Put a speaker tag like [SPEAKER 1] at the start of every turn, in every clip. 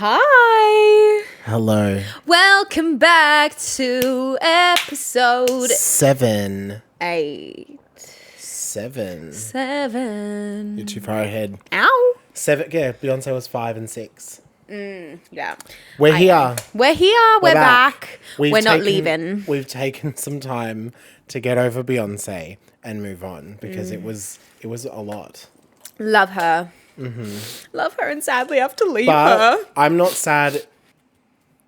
[SPEAKER 1] Hi.
[SPEAKER 2] Hello.
[SPEAKER 1] Welcome back to episode
[SPEAKER 2] 7.
[SPEAKER 1] 8.
[SPEAKER 2] 7.
[SPEAKER 1] 7.
[SPEAKER 2] You're too far ahead.
[SPEAKER 1] Ow.
[SPEAKER 2] 7. Yeah, Beyonce was 5 and 6.
[SPEAKER 1] Yeah.
[SPEAKER 2] We're here.
[SPEAKER 1] We're here. We're back.
[SPEAKER 2] We're
[SPEAKER 1] not leaving.
[SPEAKER 2] We've taken some time to get over Beyonce and move on because it was a lot.
[SPEAKER 1] Love her. Love her, and sadly have to leave
[SPEAKER 2] But
[SPEAKER 1] her.
[SPEAKER 2] I'm not sad,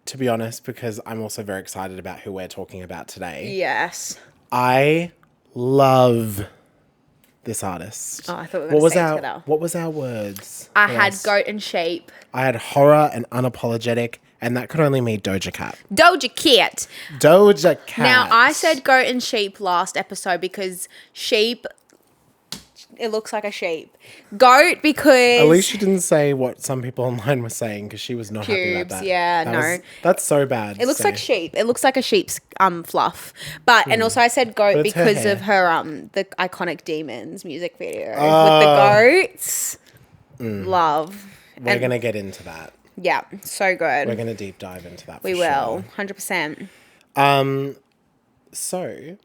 [SPEAKER 2] to be honest, because I'm also very excited about who we're talking about today.
[SPEAKER 1] Yes.
[SPEAKER 2] I love this artist.
[SPEAKER 1] Oh, I thought we were going to say it together.
[SPEAKER 2] What was our words?
[SPEAKER 1] I
[SPEAKER 2] for
[SPEAKER 1] had
[SPEAKER 2] us?
[SPEAKER 1] goat and sheep.
[SPEAKER 2] I had horror and unapologetic, and that could only mean Doja Cat.
[SPEAKER 1] Doja Cat.
[SPEAKER 2] Doja Cat.
[SPEAKER 1] Now, I said goat and sheep last episode because sheep, it looks like a sheep. Goat because...
[SPEAKER 2] At least you didn't say what some people online were saying because she was not happy about that.
[SPEAKER 1] Yeah,
[SPEAKER 2] That's so bad.
[SPEAKER 1] It looks like sheep. It looks like a sheep's fluff. But and also I said goat
[SPEAKER 2] But it's her
[SPEAKER 1] because
[SPEAKER 2] hair.
[SPEAKER 1] of her the iconic Demons music video with the goats. Love.
[SPEAKER 2] We're going to get into that.
[SPEAKER 1] Yeah, so good.
[SPEAKER 2] We're going to deep dive into that for
[SPEAKER 1] We will. 100%.
[SPEAKER 2] So,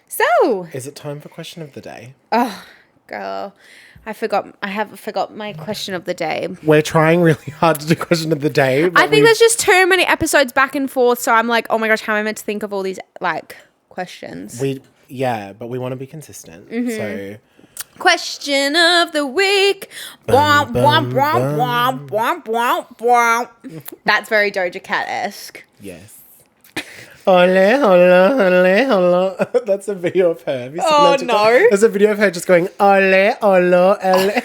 [SPEAKER 1] So,
[SPEAKER 2] is it time for question of the day?
[SPEAKER 1] girl, I have forgot my question of the day.
[SPEAKER 2] We're trying really hard to do question of the day. But
[SPEAKER 1] I think there's just too many episodes back and forth, so I'm like, oh my gosh, how am I meant to think of all these questions?
[SPEAKER 2] but we want to be consistent. So,
[SPEAKER 1] Question of the week. Womp, womp, womp, womp, womp, womp, womp. That's very Doja Cat-esque.
[SPEAKER 2] yes. Ole, hola, ole, hola. That's a video of her. Have you seen
[SPEAKER 1] Oh,
[SPEAKER 2] that TikTok?
[SPEAKER 1] no.
[SPEAKER 2] There's a video of her just going, ole, hola, ole.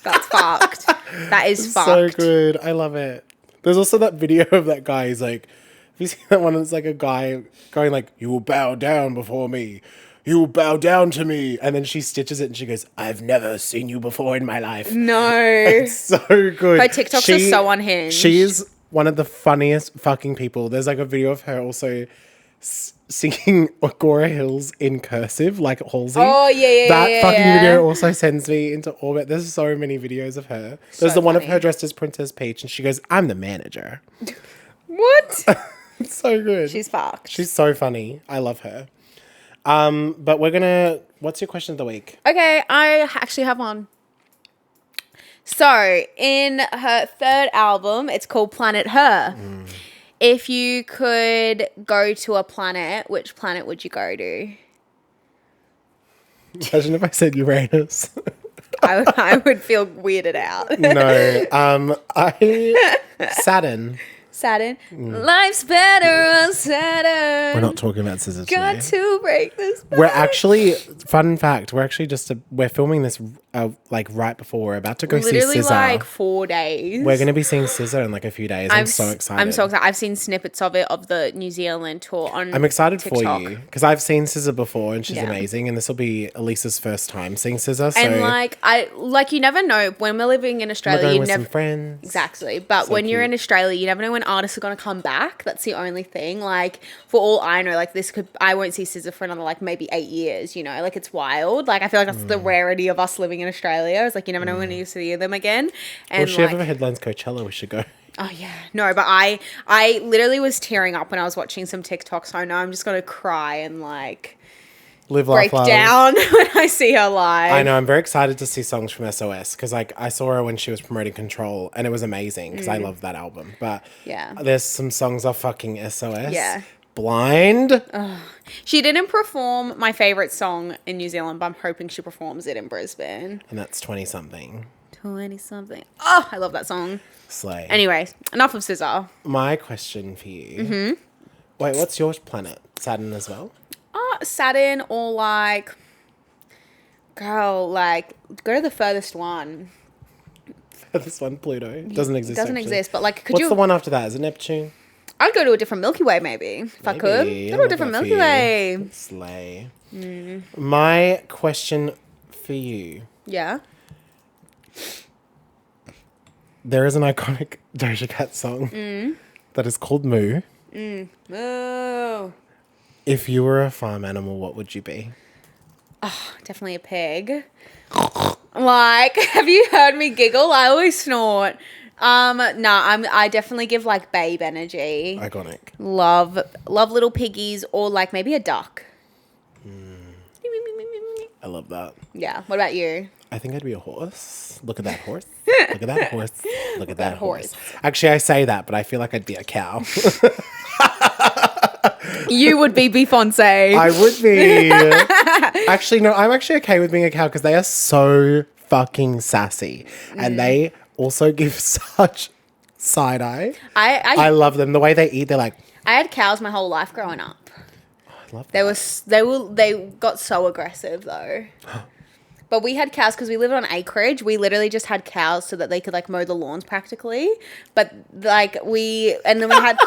[SPEAKER 1] That's fucked. That is fucked.
[SPEAKER 2] So good. I love it. There's also that video of that guy. He's like, have you seen that one? It's like a guy going like, you will bow down before me. You will bow down to me. And then she stitches it and she goes, I've never seen you before in my life.
[SPEAKER 1] No.
[SPEAKER 2] It's so good.
[SPEAKER 1] Her TikToks are so unhinged.
[SPEAKER 2] She is one of the funniest fucking people. There's like a video of her also singing Agora Hills in cursive, like Halsey.
[SPEAKER 1] Oh, yeah,
[SPEAKER 2] That fucking
[SPEAKER 1] yeah.
[SPEAKER 2] video also sends me into orbit. There's so many videos of her. There's the one of
[SPEAKER 1] funny.
[SPEAKER 2] her dressed as Princess Peach and she goes, I'm the manager.
[SPEAKER 1] What?
[SPEAKER 2] It's so good.
[SPEAKER 1] She's fucked.
[SPEAKER 2] She's so funny. I love her. But what's your question of the week?
[SPEAKER 1] Okay, I actually have one. So, in her third album, it's called Planet Her. If you could go to a planet, which planet would you go to?
[SPEAKER 2] Imagine if I said Uranus.
[SPEAKER 1] I would feel weirded out.
[SPEAKER 2] No. Saturn.
[SPEAKER 1] Saturn. Life's better on Saturn.
[SPEAKER 2] We're not talking about scissors
[SPEAKER 1] Got
[SPEAKER 2] today.
[SPEAKER 1] to break this.
[SPEAKER 2] We're actually, fun fact, we're filming this like right before we're about to go
[SPEAKER 1] Literally
[SPEAKER 2] see SZA.
[SPEAKER 1] like 4 days.
[SPEAKER 2] We're going to be seeing SZA in like a few days. I'm so excited.
[SPEAKER 1] I'm so excited. I've seen snippets of it, of the New Zealand tour on
[SPEAKER 2] I'm excited
[SPEAKER 1] TikTok.
[SPEAKER 2] for you because I've seen SZA before and she's
[SPEAKER 1] Yeah.
[SPEAKER 2] amazing. And this will be Elisa's first time seeing SZA. So
[SPEAKER 1] And you never know when we're living in
[SPEAKER 2] we're
[SPEAKER 1] Australia.
[SPEAKER 2] going
[SPEAKER 1] You
[SPEAKER 2] with
[SPEAKER 1] never
[SPEAKER 2] some friends.
[SPEAKER 1] exactly, but
[SPEAKER 2] So
[SPEAKER 1] when you're
[SPEAKER 2] cute.
[SPEAKER 1] in Australia, you never know when artists are going to come back. That's the only thing. Like for all I know, like I won't see SZA for another like maybe 8 years. You know, like it's wild. Like I feel like that's the rarity of us living in Australia. It's like you never know when you see them again. And
[SPEAKER 2] Well, if she ever headlines Coachella, we should go.
[SPEAKER 1] oh yeah, no, but I literally was tearing up when I was watching some TikToks. So I know I'm just gonna cry and like
[SPEAKER 2] Live,
[SPEAKER 1] break
[SPEAKER 2] laugh, love.
[SPEAKER 1] down when I see her live.
[SPEAKER 2] I know. I'm very excited to see songs from SOS because like I saw her when she was promoting Control and it was amazing because I love that album. But
[SPEAKER 1] Yeah.
[SPEAKER 2] there's some songs off fucking SOS.
[SPEAKER 1] Yeah.
[SPEAKER 2] Blind.
[SPEAKER 1] She didn't perform my favorite song in New Zealand, but I'm hoping she performs it in Brisbane.
[SPEAKER 2] And that's 20 something.
[SPEAKER 1] 20 something. Oh, I love that song.
[SPEAKER 2] Slay.
[SPEAKER 1] Anyways, enough of SZA.
[SPEAKER 2] My question for you. Wait, what's your planet? Saturn as well?
[SPEAKER 1] Saturn or like, girl, like go to the furthest one.
[SPEAKER 2] This one, Pluto. Doesn't exist.
[SPEAKER 1] It doesn't
[SPEAKER 2] actually.
[SPEAKER 1] exist, but like,
[SPEAKER 2] What's the one after that? Is it Neptune?
[SPEAKER 1] I'd go to a different Milky Way maybe if I could.
[SPEAKER 2] Maybe.
[SPEAKER 1] Go
[SPEAKER 2] I
[SPEAKER 1] to a
[SPEAKER 2] love
[SPEAKER 1] different
[SPEAKER 2] that for
[SPEAKER 1] Milky
[SPEAKER 2] you.
[SPEAKER 1] Way.
[SPEAKER 2] Slay. My question for you.
[SPEAKER 1] Yeah.
[SPEAKER 2] There is an iconic Doja Cat song that is called Moo.
[SPEAKER 1] Oh,
[SPEAKER 2] If you were a farm animal, what would you be?
[SPEAKER 1] definitely a pig. Like, have you heard me giggle? I always snort. I definitely give like babe energy.
[SPEAKER 2] Iconic.
[SPEAKER 1] Love little piggies or like maybe a duck.
[SPEAKER 2] I love that.
[SPEAKER 1] Yeah. What about you?
[SPEAKER 2] I think I'd be a horse. Look at that horse. Look at that horse. Look at that horse.
[SPEAKER 1] horse.
[SPEAKER 2] Actually, I say that, but I feel like I'd be a cow.
[SPEAKER 1] You would be Beyonce.
[SPEAKER 2] I would be. Actually, no, I'm actually okay with being a cow because they are so fucking sassy. And they also give such side eye. I love them. The way they eat, they're like,
[SPEAKER 1] I had cows my whole life growing up.
[SPEAKER 2] I love that.
[SPEAKER 1] They got so aggressive though. But we had cows because we lived on acreage. We literally just had cows so that they could like mow the lawns practically. But like then we had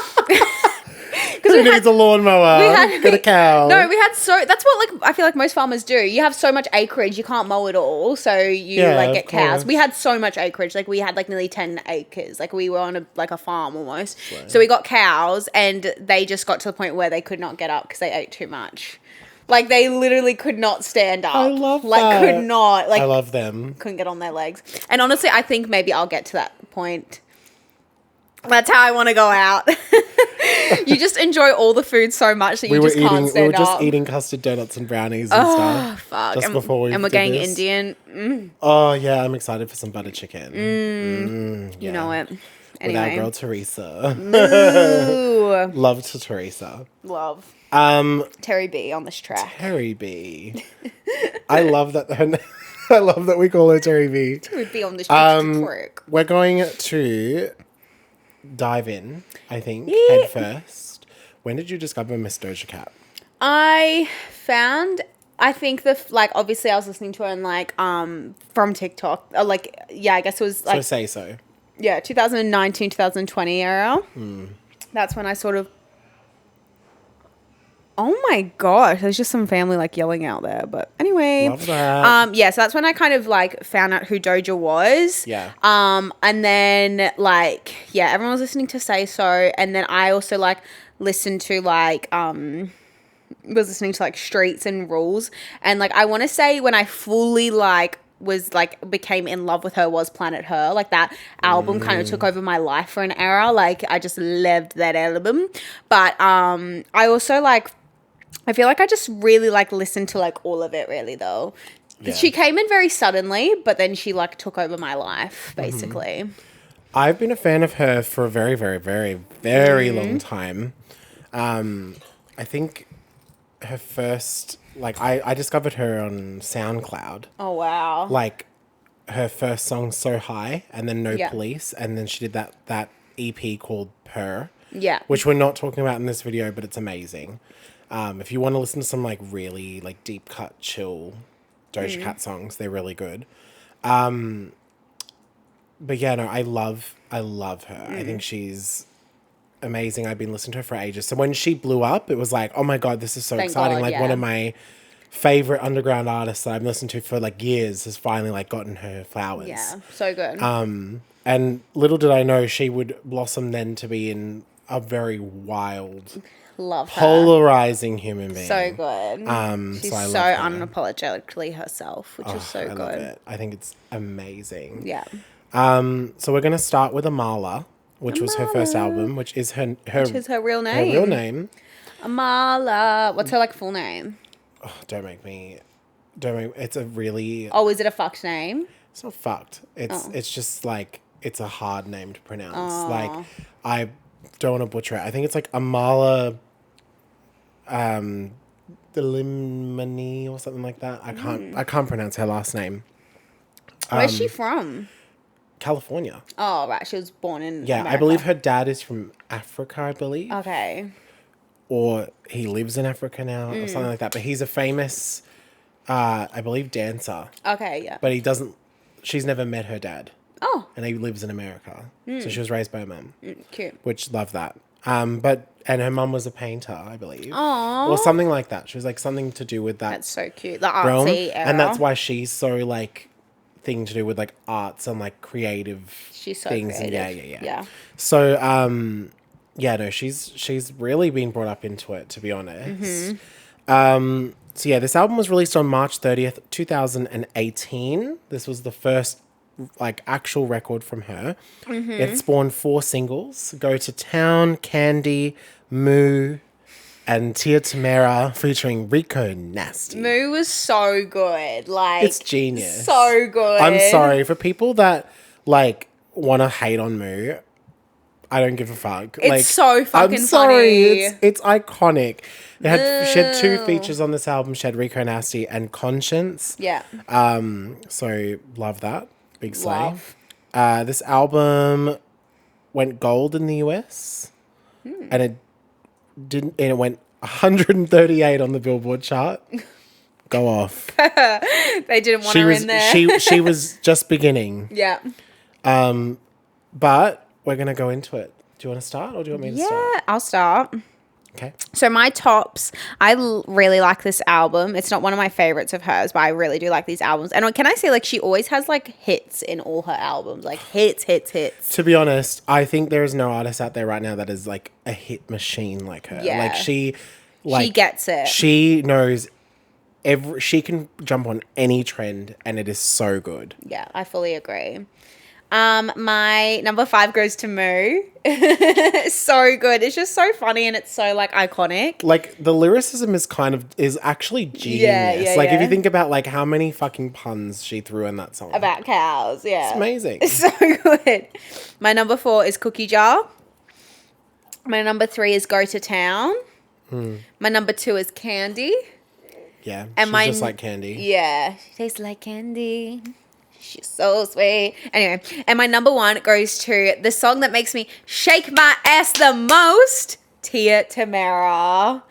[SPEAKER 2] Who needs a lawnmower? Get a cow.
[SPEAKER 1] No, we had that's what like I feel like most farmers do. You have so much acreage, you can't mow it all, so you like get cows. We had so much acreage, like we had like nearly 10 acres. Like we were on a farm almost. Right. So we got cows and they just got to the point where they could not get up because they ate too much. Like they literally could not stand up.
[SPEAKER 2] I love
[SPEAKER 1] that. Could not. Like
[SPEAKER 2] I love them.
[SPEAKER 1] Couldn't get on their legs. And honestly, I think maybe I'll get to that point. That's how I want to go out. You just enjoy all the food so much that you just can't stand up.
[SPEAKER 2] We were just eating custard donuts and brownies and stuff.
[SPEAKER 1] Fuck.
[SPEAKER 2] Just before we
[SPEAKER 1] we're getting Indian. Mm.
[SPEAKER 2] Oh yeah, I'm excited for some butter chicken.
[SPEAKER 1] Yeah. You know it. Anyway.
[SPEAKER 2] With our girl Teresa.
[SPEAKER 1] Ooh.
[SPEAKER 2] Love to Teresa.
[SPEAKER 1] Love. Terry B on this track.
[SPEAKER 2] Terry B. I love that. I love that we call her Terry B.
[SPEAKER 1] Terry B on this track.
[SPEAKER 2] We're going to dive in, I think, head first. When did you discover Miss Doja Cat?
[SPEAKER 1] I think obviously I was listening to her and like from TikTok. I guess it was like
[SPEAKER 2] Say So.
[SPEAKER 1] Yeah, 2019, 2020 era. That's when I sort of. Oh my gosh, there's just some family like yelling out there. But anyway.
[SPEAKER 2] Love that.
[SPEAKER 1] So that's when I kind of like found out who Doja was.
[SPEAKER 2] Yeah.
[SPEAKER 1] And then like, yeah, everyone was listening to Say So. And then I also like listened to like, was listening to like Streets and Rules. And like, I want to say when I fully like was like became in love with her was Planet Her. Like that album kind of took over my life for an era. Like I just loved that album. But I also like, I feel like I just really like listened to like all of it really though. Yeah. She came in very suddenly, but then she like took over my life basically.
[SPEAKER 2] I've been a fan of her for a very, very, very, very long time. I think her first, like I discovered her on SoundCloud.
[SPEAKER 1] Oh wow.
[SPEAKER 2] Like her first song So High and then No Police and then she did that EP called Purr.
[SPEAKER 1] Yeah.
[SPEAKER 2] Which we're not talking about in this video, but it's amazing. If you want to listen to some like really like deep cut chill Doja Cat songs, they're really good. But yeah, no, I love her. I think she's amazing. I've been listening to her for ages. So when she blew up, it was like, oh my God, this is so exciting. One of my favorite underground artists that I've listened to for like years has finally like gotten her flowers.
[SPEAKER 1] Yeah, so good.
[SPEAKER 2] And little did I know she would blossom then to be in a very wild,
[SPEAKER 1] love her.
[SPEAKER 2] Polarizing human being.
[SPEAKER 1] So good. She's so unapologetically herself, which is so good. I love it.
[SPEAKER 2] I think it's amazing.
[SPEAKER 1] Yeah.
[SPEAKER 2] So we're gonna start with Amala, which was her first album, which is her
[SPEAKER 1] real name.
[SPEAKER 2] Her real name.
[SPEAKER 1] Amala. What's her like full name?
[SPEAKER 2] Oh, don't make me. It's a really.
[SPEAKER 1] Oh, is it a fucked name?
[SPEAKER 2] It's not fucked. It's just like it's a hard name to pronounce. Like I don't want to butcher it. I think it's like Amala. The Limani or something like that. I can't pronounce her last name.
[SPEAKER 1] Where's she from?
[SPEAKER 2] California.
[SPEAKER 1] Oh, right. She was born in America.
[SPEAKER 2] I believe her dad is from Africa, I believe.
[SPEAKER 1] Okay.
[SPEAKER 2] Or he lives in Africa now or something like that. But he's a famous, I believe, dancer.
[SPEAKER 1] Okay, yeah.
[SPEAKER 2] But she's never met her dad.
[SPEAKER 1] Oh.
[SPEAKER 2] And he lives in America. So she was raised by her mum.
[SPEAKER 1] Cute.
[SPEAKER 2] Which, love that. And her mum was a painter, I believe.
[SPEAKER 1] Aww.
[SPEAKER 2] Or something like that. She was like something to do with that.
[SPEAKER 1] That's so cute. The artsy era.
[SPEAKER 2] And that's why she's so like thing to do with like arts and like creative
[SPEAKER 1] she's so
[SPEAKER 2] things.
[SPEAKER 1] creative.
[SPEAKER 2] Yeah. So no, she's really been brought up into it, to be honest. So yeah, this album was released on March 30th, 2018. This was the first like actual record from her. It spawned 4 singles: "Go to Town," "Candy," "Moo," and "Tia Tamera" featuring Rico Nasty.
[SPEAKER 1] Moo was so good. Like,
[SPEAKER 2] It's genius.
[SPEAKER 1] So good.
[SPEAKER 2] I'm sorry for people that like want to hate on Moo. I don't give a fuck.
[SPEAKER 1] It's
[SPEAKER 2] like,
[SPEAKER 1] so fucking
[SPEAKER 2] I'm sorry.
[SPEAKER 1] funny.
[SPEAKER 2] It's iconic. She had 2 features on this album. She had Rico Nasty and Conscience.
[SPEAKER 1] Yeah.
[SPEAKER 2] So love that. Big slay.
[SPEAKER 1] Love.
[SPEAKER 2] This album went gold in the US, and it didn't. And it went 138 on the Billboard chart. Go off.
[SPEAKER 1] They didn't want her in there.
[SPEAKER 2] She was just beginning.
[SPEAKER 1] Yeah.
[SPEAKER 2] But we're gonna go into it. Do you want to start, or do you want me to start?
[SPEAKER 1] Yeah, I'll start.
[SPEAKER 2] Okay.
[SPEAKER 1] So my tops, I really like this album. It's not one of my favorites of hers, but I really do like these albums. And can I say, like, she always has like hits in all her albums, like hits.
[SPEAKER 2] To be honest, I think there is no artist out there right now that is like a hit machine like her.
[SPEAKER 1] Yeah.
[SPEAKER 2] Like she
[SPEAKER 1] gets it.
[SPEAKER 2] She knows she can jump on any trend, and it is so good.
[SPEAKER 1] Yeah, I fully agree. My number 5 goes to Moo. So good. It's just so funny, and it's so like iconic.
[SPEAKER 2] Like the lyricism is actually genius.
[SPEAKER 1] Yeah,
[SPEAKER 2] like if
[SPEAKER 1] yeah.
[SPEAKER 2] you think about like how many fucking puns she threw in that song.
[SPEAKER 1] About cows, yeah.
[SPEAKER 2] It's amazing.
[SPEAKER 1] It's so good. My number 4 is Cookie Jar. My number 3 is Go to Town. My number 2 is Candy.
[SPEAKER 2] Yeah,
[SPEAKER 1] And
[SPEAKER 2] she's just like candy.
[SPEAKER 1] Yeah. She tastes like candy. She's so sweet. Anyway, and my number 1 goes to the song that makes me shake my ass the most, Tia Tamera.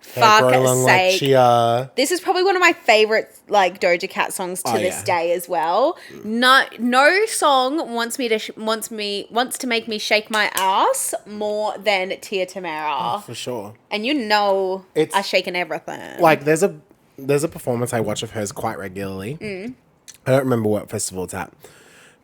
[SPEAKER 1] Fuck's
[SPEAKER 2] like
[SPEAKER 1] sake.
[SPEAKER 2] Chia.
[SPEAKER 1] This is probably one of my favorite like Doja Cat songs to this day as well. No song wants to make me shake my ass more than Tia Tamera.
[SPEAKER 2] Oh, for sure.
[SPEAKER 1] And you know,
[SPEAKER 2] It's
[SPEAKER 1] I'm shaking everything.
[SPEAKER 2] Like there's a performance I watch of hers quite regularly. I don't remember what festival it's at,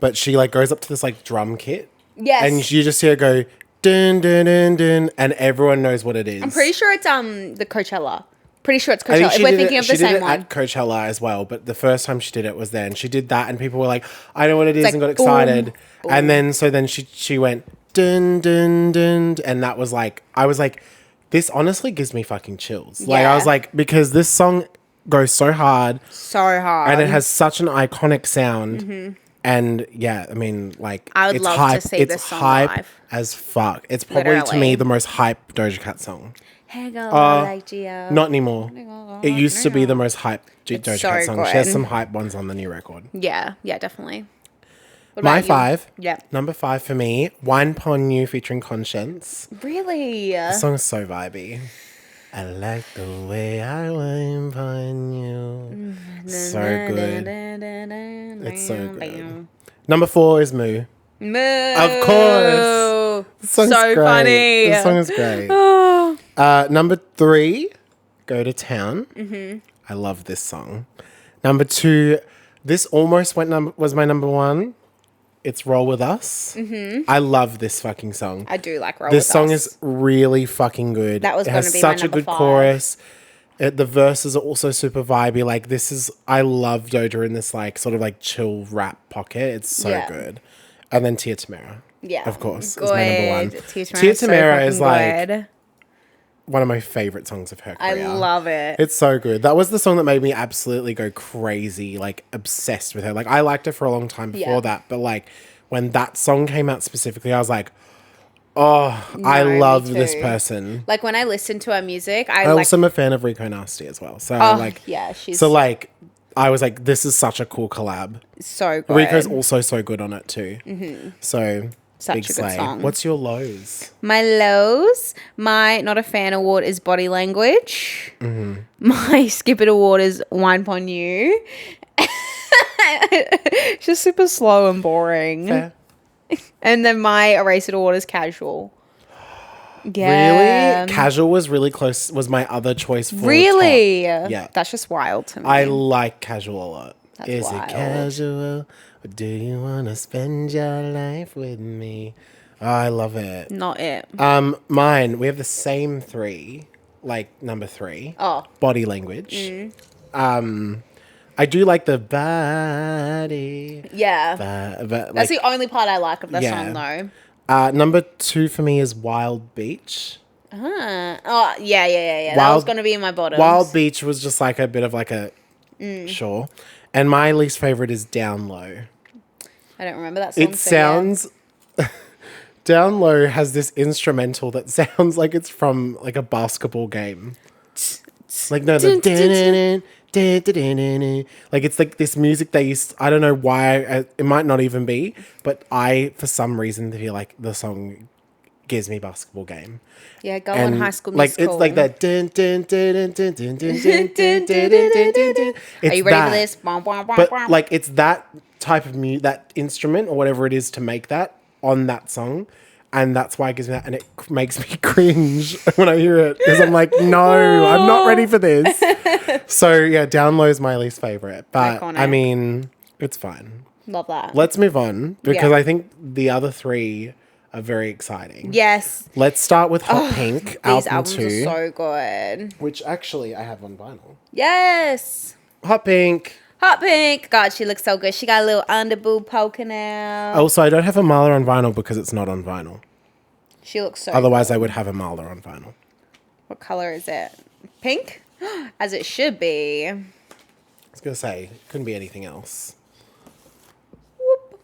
[SPEAKER 2] but she like goes up to this like drum kit.
[SPEAKER 1] Yes.
[SPEAKER 2] And you just hear her go dun dun dun dun, and everyone knows what it is.
[SPEAKER 1] I'm pretty sure it's the Coachella. Pretty sure it's
[SPEAKER 2] I think
[SPEAKER 1] Coachella. If we're thinking of the same
[SPEAKER 2] she did it
[SPEAKER 1] one.
[SPEAKER 2] at Coachella as well, but the first time she did it was there, and she did that, and people were like, "I know what it is,"
[SPEAKER 1] like,
[SPEAKER 2] and got excited.
[SPEAKER 1] boom,
[SPEAKER 2] And then she went dun dun dun, and that was like, I was like, this honestly gives me fucking chills. Like I
[SPEAKER 1] Yeah.
[SPEAKER 2] was like, because this song goes so hard, and it has such an iconic sound. And yeah, I mean, like,
[SPEAKER 1] I would
[SPEAKER 2] it's
[SPEAKER 1] love
[SPEAKER 2] hype.
[SPEAKER 1] to see
[SPEAKER 2] it's
[SPEAKER 1] this song
[SPEAKER 2] hype
[SPEAKER 1] live.
[SPEAKER 2] as fuck. It's probably to
[SPEAKER 1] Literally.
[SPEAKER 2] me the most hype Doja Cat song.
[SPEAKER 1] Hey girl, I like Gio.
[SPEAKER 2] Not anymore. It used to be the most hype Doja
[SPEAKER 1] so
[SPEAKER 2] Cat song.
[SPEAKER 1] good.
[SPEAKER 2] She has some hype ones on the new record.
[SPEAKER 1] Yeah, definitely. What
[SPEAKER 2] My
[SPEAKER 1] about you?
[SPEAKER 2] 5.
[SPEAKER 1] Yeah.
[SPEAKER 2] Number 5 for me, Wine Pon You featuring Conscience.
[SPEAKER 1] Really?
[SPEAKER 2] The song is so vibey. I like the way I wine pon you. So good. It's so good. Number 4 is Moo.
[SPEAKER 1] Moo.
[SPEAKER 2] Of course. The song's
[SPEAKER 1] So
[SPEAKER 2] great.
[SPEAKER 1] funny.
[SPEAKER 2] The song is great. Number 3, Go to Town. I love this song. Number 2, this almost was my number 1. It's Roll With Us. I love this fucking song.
[SPEAKER 1] I do like Roll
[SPEAKER 2] This
[SPEAKER 1] With
[SPEAKER 2] song
[SPEAKER 1] Us.
[SPEAKER 2] is really fucking good.
[SPEAKER 1] That was
[SPEAKER 2] it
[SPEAKER 1] gonna
[SPEAKER 2] has
[SPEAKER 1] be
[SPEAKER 2] such
[SPEAKER 1] my
[SPEAKER 2] a good
[SPEAKER 1] number 5.
[SPEAKER 2] chorus. The verses are also super vibey. Like I love Doja in this like sort of like chill rap pocket. It's so
[SPEAKER 1] Yeah.
[SPEAKER 2] good. And then Tia Tamera.
[SPEAKER 1] Yeah.
[SPEAKER 2] Of course,
[SPEAKER 1] Good.
[SPEAKER 2] is my number 1.
[SPEAKER 1] Tia
[SPEAKER 2] Tia
[SPEAKER 1] so
[SPEAKER 2] Tamera is
[SPEAKER 1] fucking
[SPEAKER 2] like
[SPEAKER 1] good.
[SPEAKER 2] one of my favorite songs of her
[SPEAKER 1] I
[SPEAKER 2] career.
[SPEAKER 1] love it.
[SPEAKER 2] It's so good. That was the song that made me absolutely go crazy, like obsessed with her. Like I liked her for a long time before
[SPEAKER 1] Yeah.
[SPEAKER 2] that, but like when that song came out specifically, I was like, oh, I
[SPEAKER 1] No, me
[SPEAKER 2] love this
[SPEAKER 1] too.
[SPEAKER 2] person.
[SPEAKER 1] Like when I listen to her music,
[SPEAKER 2] I also am a fan of Rico Nasty as well. So like,
[SPEAKER 1] yeah, she's
[SPEAKER 2] so like, I was like, this is such a cool collab.
[SPEAKER 1] so good.
[SPEAKER 2] Rico's also so good on it too. So
[SPEAKER 1] Such
[SPEAKER 2] big
[SPEAKER 1] a good
[SPEAKER 2] slay.
[SPEAKER 1] song.
[SPEAKER 2] What's your lows?
[SPEAKER 1] My lows, my not a fan award is Body Language. My skip it award is Wine Pon You. It's just super slow and boring.
[SPEAKER 2] Fair.
[SPEAKER 1] And then my erase it award is Casual. Yeah.
[SPEAKER 2] Really? Casual was really close. Was my other choice for
[SPEAKER 1] Really?
[SPEAKER 2] top. Yeah.
[SPEAKER 1] That's just wild to me.
[SPEAKER 2] I like Casual a lot.
[SPEAKER 1] That's
[SPEAKER 2] Is
[SPEAKER 1] wild.
[SPEAKER 2] it casual? Or do you want to spend your life with me? Oh, I love it.
[SPEAKER 1] Not it.
[SPEAKER 2] Mine, we have the same 3, like number 3.
[SPEAKER 1] Oh.
[SPEAKER 2] Body Language. I do like the body.
[SPEAKER 1] Yeah.
[SPEAKER 2] But
[SPEAKER 1] That's the only part I like of the
[SPEAKER 2] yeah.
[SPEAKER 1] song, though.
[SPEAKER 2] Number 2 for me is Wild Beach.
[SPEAKER 1] Oh, yeah. That was going to be in my bottoms.
[SPEAKER 2] Wild Beach was just like a bit of like a sure. And my least favorite is Down Low.
[SPEAKER 1] I don't remember that song.
[SPEAKER 2] It sounds Down Low has this instrumental that sounds like it's from like a basketball game. Like no, the like it's like this music they used. I don't know why. It might not even be, but I for some reason feel like the song gives me basketball game.
[SPEAKER 1] Yeah, go on High School
[SPEAKER 2] like
[SPEAKER 1] Musical.
[SPEAKER 2] it's like that.
[SPEAKER 1] Are you ready for this?
[SPEAKER 2] But like it's that type of that instrument or whatever it is to make that on that song. And that's why it gives me that. And it makes me cringe when I hear it. Because I'm like, no, I'm not ready for this. So, yeah, Down Low is my least favorite. But,
[SPEAKER 1] Iconic.
[SPEAKER 2] I mean, it's fine.
[SPEAKER 1] Love that.
[SPEAKER 2] Let's move on. Because
[SPEAKER 1] Yeah.
[SPEAKER 2] I think the other 3 are very exciting.
[SPEAKER 1] Yes.
[SPEAKER 2] Let's start with Hot Pink,
[SPEAKER 1] These
[SPEAKER 2] album
[SPEAKER 1] albums
[SPEAKER 2] 2.
[SPEAKER 1] are so good.
[SPEAKER 2] Which actually I have on vinyl.
[SPEAKER 1] Yes.
[SPEAKER 2] Hot Pink.
[SPEAKER 1] Hot Pink. God, she looks so good. She got a little underboob poking out.
[SPEAKER 2] Also, I don't have Amala on vinyl because it's not on vinyl.
[SPEAKER 1] She looks so
[SPEAKER 2] Otherwise, I would have Amala on vinyl.
[SPEAKER 1] What color is it? Pink? As it should be.
[SPEAKER 2] I was going to say, couldn't be anything else.
[SPEAKER 1] Whoop.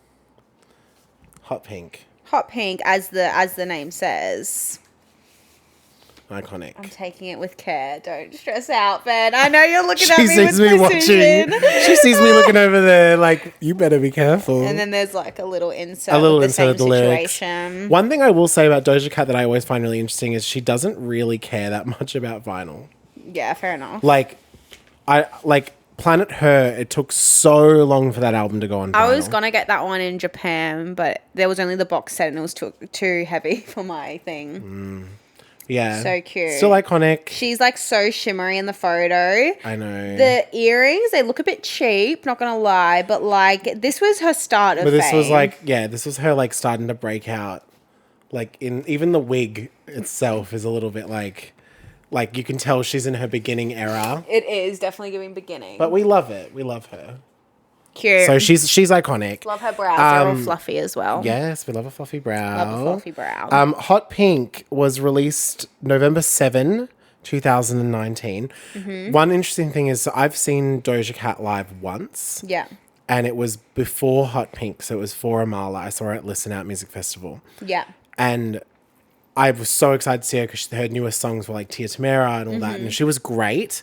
[SPEAKER 2] Hot Pink.
[SPEAKER 1] Hot Pink, as the name says.
[SPEAKER 2] Iconic.
[SPEAKER 1] I'm taking it with care. Don't stress out, Ben. I know you're looking at
[SPEAKER 2] She
[SPEAKER 1] me
[SPEAKER 2] sees
[SPEAKER 1] with
[SPEAKER 2] me
[SPEAKER 1] precision.
[SPEAKER 2] watching. She sees me looking over there like, you better be careful.
[SPEAKER 1] And then there's like a little insert.
[SPEAKER 2] A little
[SPEAKER 1] with
[SPEAKER 2] insert of the lyrics.
[SPEAKER 1] situation.
[SPEAKER 2] One thing I will say about Doja Cat that I always find really interesting is she doesn't really care that much about vinyl.
[SPEAKER 1] Yeah, fair enough.
[SPEAKER 2] Like, Planet Her, it took so long for that album to go on vinyl.
[SPEAKER 1] I was gonna get that one in Japan, but there was only the box set and it was too heavy for my thing.
[SPEAKER 2] Yeah.
[SPEAKER 1] So cute.
[SPEAKER 2] Still iconic.
[SPEAKER 1] She's like so shimmery in the photo.
[SPEAKER 2] I know.
[SPEAKER 1] The earrings, they look a bit cheap, not gonna lie, but like this was her start of
[SPEAKER 2] But this
[SPEAKER 1] fame.
[SPEAKER 2] was like, yeah, this was her like starting to break out. Like even the wig itself is a little bit like you can tell she's in her beginning era.
[SPEAKER 1] It is definitely giving beginning.
[SPEAKER 2] But we love it. We love her.
[SPEAKER 1] Cute.
[SPEAKER 2] So she's iconic.
[SPEAKER 1] Love her brows. They're all fluffy as well.
[SPEAKER 2] Yes, we love a fluffy brow.
[SPEAKER 1] Love a fluffy brow.
[SPEAKER 2] Hot Pink was released November 7, 2019. One interesting thing is I've seen Doja Cat live once.
[SPEAKER 1] Yeah.
[SPEAKER 2] And it was before Hot Pink, so it was for Amala. I saw her at Listen Out Music Festival.
[SPEAKER 1] Yeah.
[SPEAKER 2] And I was so excited to see her because her newest songs were like Tia Tamera and all that. And she was great.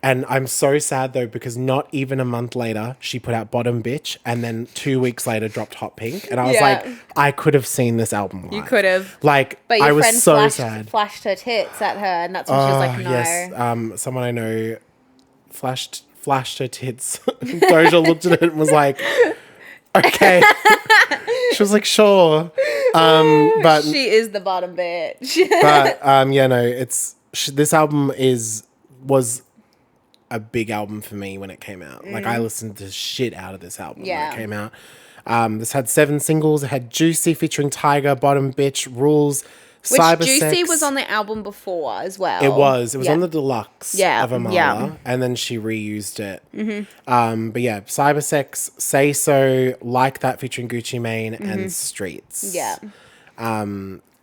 [SPEAKER 2] And I'm so sad though, because not even a month later, she put out Bottom Bitch. And then 2 weeks later dropped Hot Pink. And I was like, I could have seen this album live.
[SPEAKER 1] You could have.
[SPEAKER 2] Like,
[SPEAKER 1] But your
[SPEAKER 2] I was
[SPEAKER 1] friend
[SPEAKER 2] so sad.
[SPEAKER 1] flashed her tits at her, and that's when she was like, no.
[SPEAKER 2] Yes. Someone I know flashed her tits. Doja looked at it and was like, okay. She was like, sure. But
[SPEAKER 1] she is the bottom bitch.
[SPEAKER 2] but yeah, no, this album was a big album for me when it came out. Like I listened to shit out of this album when it came out. This had 7 singles. It had Juicy featuring Tyga, Bottom Bitch, Rules,
[SPEAKER 1] Which
[SPEAKER 2] Cyber
[SPEAKER 1] Juicy
[SPEAKER 2] Sex.
[SPEAKER 1] was on the album before as well.
[SPEAKER 2] It was on the deluxe
[SPEAKER 1] Yeah,
[SPEAKER 2] of Amala,
[SPEAKER 1] yeah.
[SPEAKER 2] and then she reused it. But yeah, Cyber Sex, Say So, Like That featuring Gucci Mane, and Streets.
[SPEAKER 1] Yeah.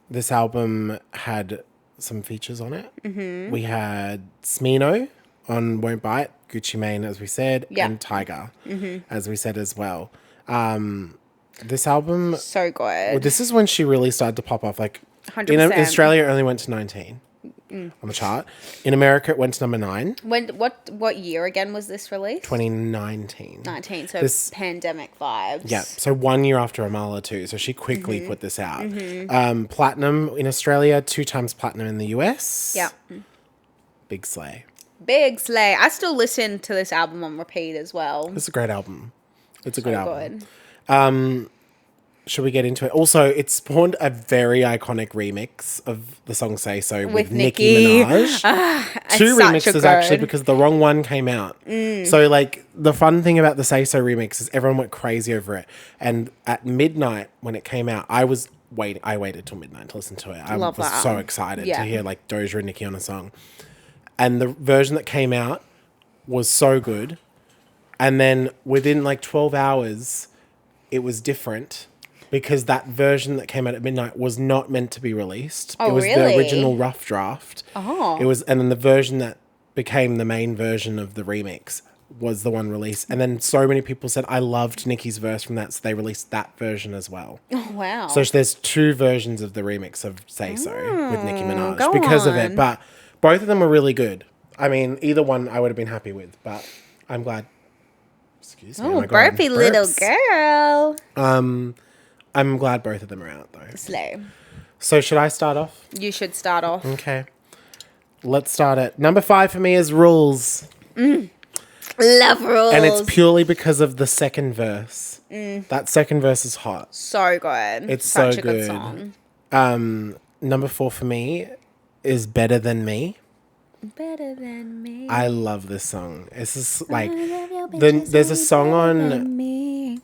[SPEAKER 2] This album had some features on it. We had Smino on Won't Bite, Gucci Mane, as we said, and Tyga, as we said as well. This album,
[SPEAKER 1] So good.
[SPEAKER 2] well, this is when she really started to pop off. Like,
[SPEAKER 1] 100%.
[SPEAKER 2] in Australia, it only went to 19 on the chart. In America, it went to number 9.
[SPEAKER 1] What year again was this released?
[SPEAKER 2] 2019.
[SPEAKER 1] 19, so pandemic vibes.
[SPEAKER 2] Yeah, so 1 year after Amala too. So she quickly put this out. Platinum in Australia, 2 times platinum in the US.
[SPEAKER 1] Yeah.
[SPEAKER 2] Big slay.
[SPEAKER 1] Big slay. I still listen to this album on repeat as well.
[SPEAKER 2] It's a great album. It's a good album.
[SPEAKER 1] Good.
[SPEAKER 2] Should we get into it? Also, it spawned a very iconic remix of the song Say So with Nicki Minaj. 2 remixes actually, because the wrong one came out. So like the fun thing about the Say So remix is everyone went crazy over it. And at midnight when it came out, I waited till midnight to listen to it. I
[SPEAKER 1] Love
[SPEAKER 2] was
[SPEAKER 1] that.
[SPEAKER 2] so excited to hear like Doja and Nicki on a song. And the version that came out was so good. And then within like 12 hours, it was different because that version that came out at midnight was not meant to be released.
[SPEAKER 1] Oh,
[SPEAKER 2] it was
[SPEAKER 1] really?
[SPEAKER 2] the original rough draft.
[SPEAKER 1] Oh.
[SPEAKER 2] It was, and then the version that became the main version of the remix was the one released. And then so many people said, I loved Nicki's verse from that, so they released that version as well.
[SPEAKER 1] Oh, wow.
[SPEAKER 2] So there's 2 versions of the remix of Say So with Nicki Minaj
[SPEAKER 1] go
[SPEAKER 2] because of
[SPEAKER 1] on.
[SPEAKER 2] it. But both of them are really good. I mean, either one I would have been happy with, but I'm glad. Excuse me.
[SPEAKER 1] Oh,
[SPEAKER 2] my God,
[SPEAKER 1] burpy little girl.
[SPEAKER 2] I'm glad both of them are out though.
[SPEAKER 1] Slay.
[SPEAKER 2] So should I start off?
[SPEAKER 1] You should start off.
[SPEAKER 2] Okay. Let's start it. Number 5 for me is Rules.
[SPEAKER 1] Love Rules.
[SPEAKER 2] And it's purely because of the second verse. That second verse is hot.
[SPEAKER 1] So good.
[SPEAKER 2] It's
[SPEAKER 1] Such
[SPEAKER 2] so
[SPEAKER 1] a good
[SPEAKER 2] good.
[SPEAKER 1] song.
[SPEAKER 2] Number 4 for me is Better Than Me.
[SPEAKER 1] Better than me.
[SPEAKER 2] I love this song. It's just like there's a song on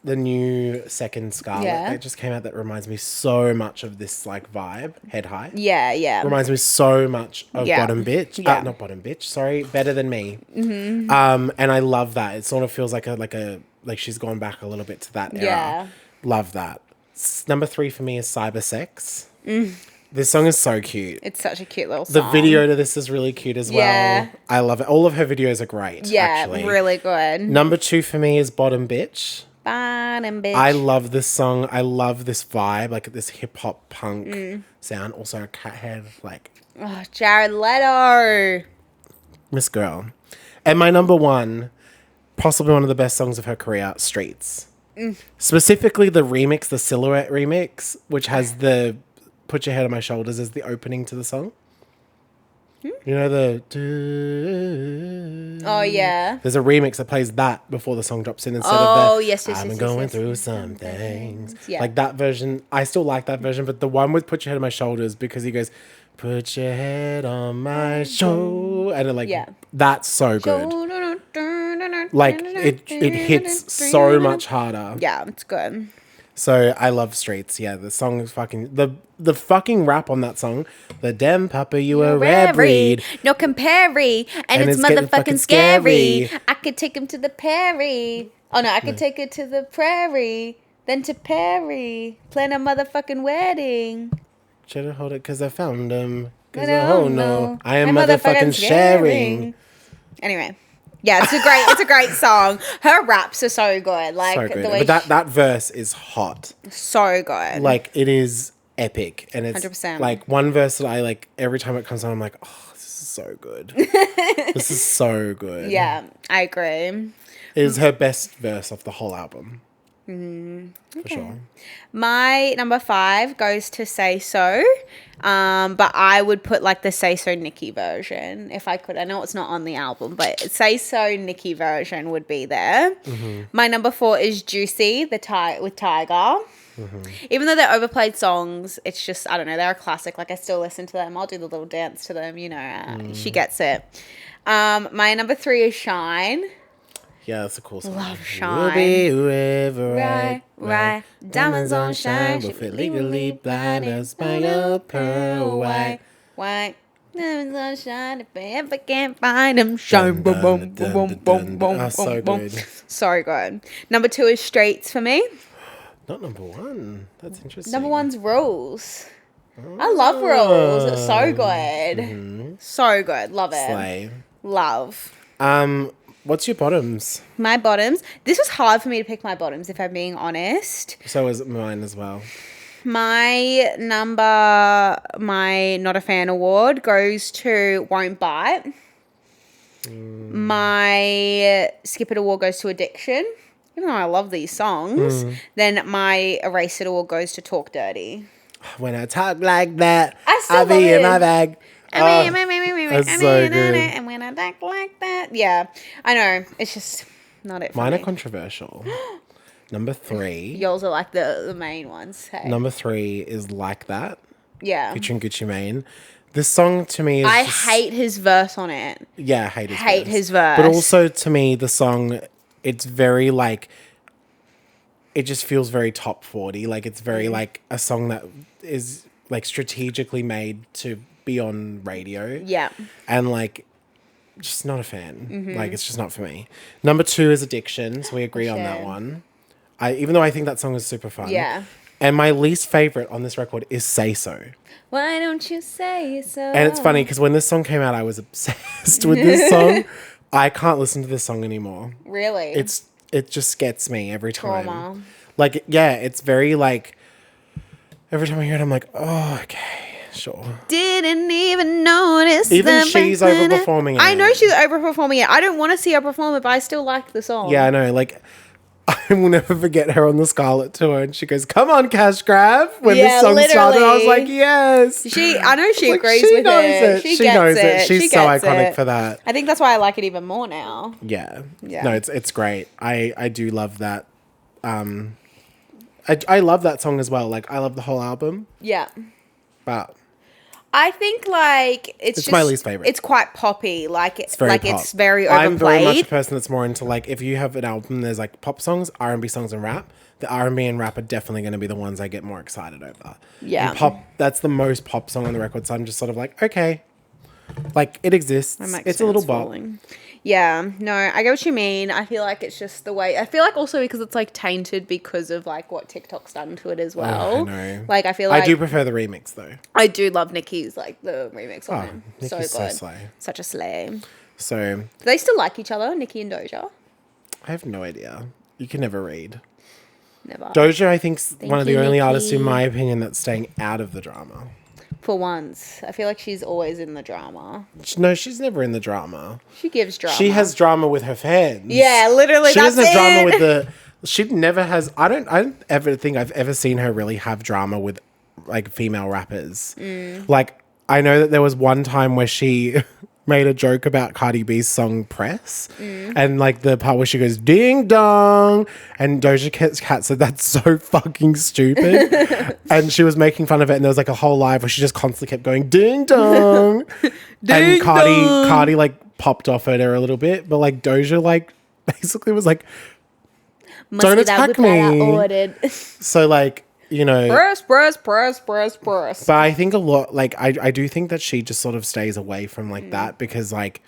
[SPEAKER 2] the new second Scarlet that just came out that reminds me so much of this like vibe, Head High.
[SPEAKER 1] Yeah, yeah.
[SPEAKER 2] Reminds me so much of
[SPEAKER 1] Yeah.
[SPEAKER 2] Bottom Bitch.
[SPEAKER 1] Yeah.
[SPEAKER 2] Not Bottom Bitch. Sorry, Better Than Me. And I love that. It sort of feels like she's gone back a little bit to that era.
[SPEAKER 1] Yeah.
[SPEAKER 2] Love that. Number 3 for me is Cyber Sex. This song is so cute.
[SPEAKER 1] It's such a cute little
[SPEAKER 2] The
[SPEAKER 1] song.
[SPEAKER 2] video to this is really cute as
[SPEAKER 1] Yeah.
[SPEAKER 2] well. I love it. All of her videos are great.
[SPEAKER 1] Yeah,
[SPEAKER 2] actually.
[SPEAKER 1] really good.
[SPEAKER 2] Number 2 for me is Bottom Bitch.
[SPEAKER 1] Bottom bitch.
[SPEAKER 2] I love this song. I love this vibe, like this hip hop punk sound. Also, a cat head, like
[SPEAKER 1] Oh, Jared Leto.
[SPEAKER 2] Miss Girl. And my number 1, possibly one of the best songs of her career, Streets. Specifically the remix, the Silhouette remix, which has the Put Your Head on My Shoulders as the opening to the song. You know the...
[SPEAKER 1] Oh, yeah.
[SPEAKER 2] There's a remix that plays that before the song drops in instead of
[SPEAKER 1] Oh,
[SPEAKER 2] the...
[SPEAKER 1] yes, yes,
[SPEAKER 2] I've
[SPEAKER 1] yes,
[SPEAKER 2] been
[SPEAKER 1] yes,
[SPEAKER 2] going
[SPEAKER 1] yes.
[SPEAKER 2] through some things.
[SPEAKER 1] Yeah.
[SPEAKER 2] Like that version. I still like that version, but the one with Put Your Head on My Shoulders, because he goes, put your head on my shoulder. And it,
[SPEAKER 1] Yeah.
[SPEAKER 2] that's so good. Like it hits so much harder.
[SPEAKER 1] Yeah, it's good.
[SPEAKER 2] So I love Streets. Yeah, the song is fucking the fucking rap on that song. The damn papa, you a rare breed.
[SPEAKER 1] No compare-y, and it's
[SPEAKER 2] getting fucking
[SPEAKER 1] motherfucking scary.
[SPEAKER 2] scary.
[SPEAKER 1] I could take him to the prairie. Oh no, I could take it to the prairie, then to Perry. Plan a motherfucking wedding.
[SPEAKER 2] Should've hold it because I found him.
[SPEAKER 1] I don't know.
[SPEAKER 2] I am motherfucking sharing.
[SPEAKER 1] Anyway. Yeah, it's a great song. Her raps are so good. Like
[SPEAKER 2] So good.
[SPEAKER 1] the way
[SPEAKER 2] But that verse is hot.
[SPEAKER 1] so good.
[SPEAKER 2] Like it is epic, and it's
[SPEAKER 1] 100%.
[SPEAKER 2] like one verse that I like every time it comes on. I'm like, oh, this is so good. This is so good.
[SPEAKER 1] Yeah, I agree.
[SPEAKER 2] It is her best verse of the whole album. For sure.
[SPEAKER 1] My number 5 goes to Say So, but I would put like the Say So Nicki version if I could. I know it's not on the album, but Say So Nicki version would be there. My number 4 is Juicy, with Tyga. Even though they're overplayed songs, it's just, I don't know, they're a classic. Like I still listen to them. I'll do the little dance to them, you know. She gets it. My number 3 is Shine.
[SPEAKER 2] Yeah, that's a cool song.
[SPEAKER 1] Love
[SPEAKER 2] We'll
[SPEAKER 1] Shine.
[SPEAKER 2] be whoever
[SPEAKER 1] Right. Diamonds on shine.
[SPEAKER 2] Will fit legally blind us by your pearl white.
[SPEAKER 1] White. Diamonds on shine. If I ever can't find them, shine. Boom, boom, boom, boom, boom, boom.
[SPEAKER 2] That's so
[SPEAKER 1] boom.
[SPEAKER 2] good.
[SPEAKER 1] So good. Number 2 is Streets for me.
[SPEAKER 2] Not number 1. That's interesting.
[SPEAKER 1] Number 1's Rules. I love Rules. It's so good. So good. Love it.
[SPEAKER 2] Slay.
[SPEAKER 1] Love.
[SPEAKER 2] What's your bottoms?
[SPEAKER 1] My bottoms. This was hard for me to pick my bottoms, if I'm being honest.
[SPEAKER 2] So is mine as well.
[SPEAKER 1] My Not a Fan award goes to Won't Bite. My Skip It award goes to Addiction. Even though I love these songs. Then my Erase It award goes to Talk Dirty.
[SPEAKER 2] When I talk like that,
[SPEAKER 1] I still
[SPEAKER 2] I'll be
[SPEAKER 1] love
[SPEAKER 2] in
[SPEAKER 1] it.
[SPEAKER 2] my bag. That's so good.
[SPEAKER 1] And when I act like that. Yeah, I know. It's just not it for
[SPEAKER 2] Mine
[SPEAKER 1] me.
[SPEAKER 2] are controversial. Number 3.
[SPEAKER 1] Yours are like the main ones. Hey.
[SPEAKER 2] Number 3 is Like That,
[SPEAKER 1] Yeah.
[SPEAKER 2] featuring Gucci Mane. This song to me is
[SPEAKER 1] I
[SPEAKER 2] just-
[SPEAKER 1] hate his verse on it.
[SPEAKER 2] Yeah, I hate
[SPEAKER 1] hate his verse.
[SPEAKER 2] But also to me, the song, it's very like, it just feels very top 40. Like it's very like a song that is like strategically made to be on radio.
[SPEAKER 1] Yeah.
[SPEAKER 2] And like, just not a fan. Like, it's just not for me. Number 2 is Addiction. So we agree on that
[SPEAKER 1] Shame.
[SPEAKER 2] one. Even though I think that song is super fun.
[SPEAKER 1] Yeah.
[SPEAKER 2] And my least favorite on this record is Say So.
[SPEAKER 1] Why don't you say so?
[SPEAKER 2] And it's funny because when this song came out, I was obsessed with this song. I can't listen to this song anymore.
[SPEAKER 1] Really?
[SPEAKER 2] It just gets me every time.
[SPEAKER 1] Trauma.
[SPEAKER 2] Like, yeah, it's very like, every time I hear it, I'm like, oh, okay, sure.
[SPEAKER 1] Didn't even notice.
[SPEAKER 2] Even she's overperforming it.
[SPEAKER 1] I know she's overperforming it. I don't want to see her perform it, but I still like the song.
[SPEAKER 2] Yeah, I know. Like, I will never forget her on the Scarlet tour, and she goes, "Come on, cash grab!" When the song started, I was like, "Yes."
[SPEAKER 1] I know she agrees
[SPEAKER 2] she
[SPEAKER 1] with
[SPEAKER 2] knows
[SPEAKER 1] it.
[SPEAKER 2] She knows it. She's so
[SPEAKER 1] gets
[SPEAKER 2] iconic
[SPEAKER 1] it.
[SPEAKER 2] for that.
[SPEAKER 1] I think that's why I like it even more now.
[SPEAKER 2] Yeah.
[SPEAKER 1] Yeah.
[SPEAKER 2] No, it's great. I do love that. I love that song as well. Like, I love the whole album,
[SPEAKER 1] Yeah.
[SPEAKER 2] but
[SPEAKER 1] I think like it's just
[SPEAKER 2] my least favorite.
[SPEAKER 1] It's quite poppy. Like it's
[SPEAKER 2] very
[SPEAKER 1] like
[SPEAKER 2] pop.
[SPEAKER 1] it's very overplayed.
[SPEAKER 2] I'm very much a person that's more into, like, if you have an album, there's like pop songs, R&B songs, and rap. The R&B and rap are definitely going to be the ones I get more excited over.
[SPEAKER 1] Yeah.
[SPEAKER 2] And pop, that's the most pop song on the record, so I'm just sort of like, okay, like, it exists.
[SPEAKER 1] My mic
[SPEAKER 2] It's a little
[SPEAKER 1] stand's
[SPEAKER 2] bop.
[SPEAKER 1] falling. Yeah, no, I get what you mean. I feel like it's just the way. I feel like also because it's like tainted because of like what TikTok's done to it as well.
[SPEAKER 2] I know.
[SPEAKER 1] Like I feel like
[SPEAKER 2] I do prefer the remix though.
[SPEAKER 1] I do love Nicki's like the remix on him.
[SPEAKER 2] Nicki's
[SPEAKER 1] So good.
[SPEAKER 2] so slay.
[SPEAKER 1] Such a slay.
[SPEAKER 2] So
[SPEAKER 1] Do they still like each other, Nicki and Doja?
[SPEAKER 2] I have no idea. You can never read.
[SPEAKER 1] Never.
[SPEAKER 2] Doja, I think, is one of the
[SPEAKER 1] you,
[SPEAKER 2] only artists, in
[SPEAKER 1] Nicki.
[SPEAKER 2] my opinion, that's staying out of the drama.
[SPEAKER 1] For once, I feel like she's always in the drama.
[SPEAKER 2] No, she's never in the drama.
[SPEAKER 1] She gives drama.
[SPEAKER 2] She has drama with her fans.
[SPEAKER 1] Yeah, literally.
[SPEAKER 2] She
[SPEAKER 1] that's
[SPEAKER 2] doesn't have drama
[SPEAKER 1] it.
[SPEAKER 2] with the. She never has. I don't ever think I've ever seen her really have drama with like female rappers. Like, I know that there was one time where she made a joke about Cardi B's song Press, and like the part where she goes ding dong, and Doja Cat said that's so fucking stupid, and she was making fun of it, and there was like a whole live where she just constantly kept going ding dong, and Cardi like popped off at her a little bit, but like Doja like basically was like, don't attack me. So like, you know,
[SPEAKER 1] Press.
[SPEAKER 2] but I think a lot, like, I do think that she just sort of stays away from like that because, like,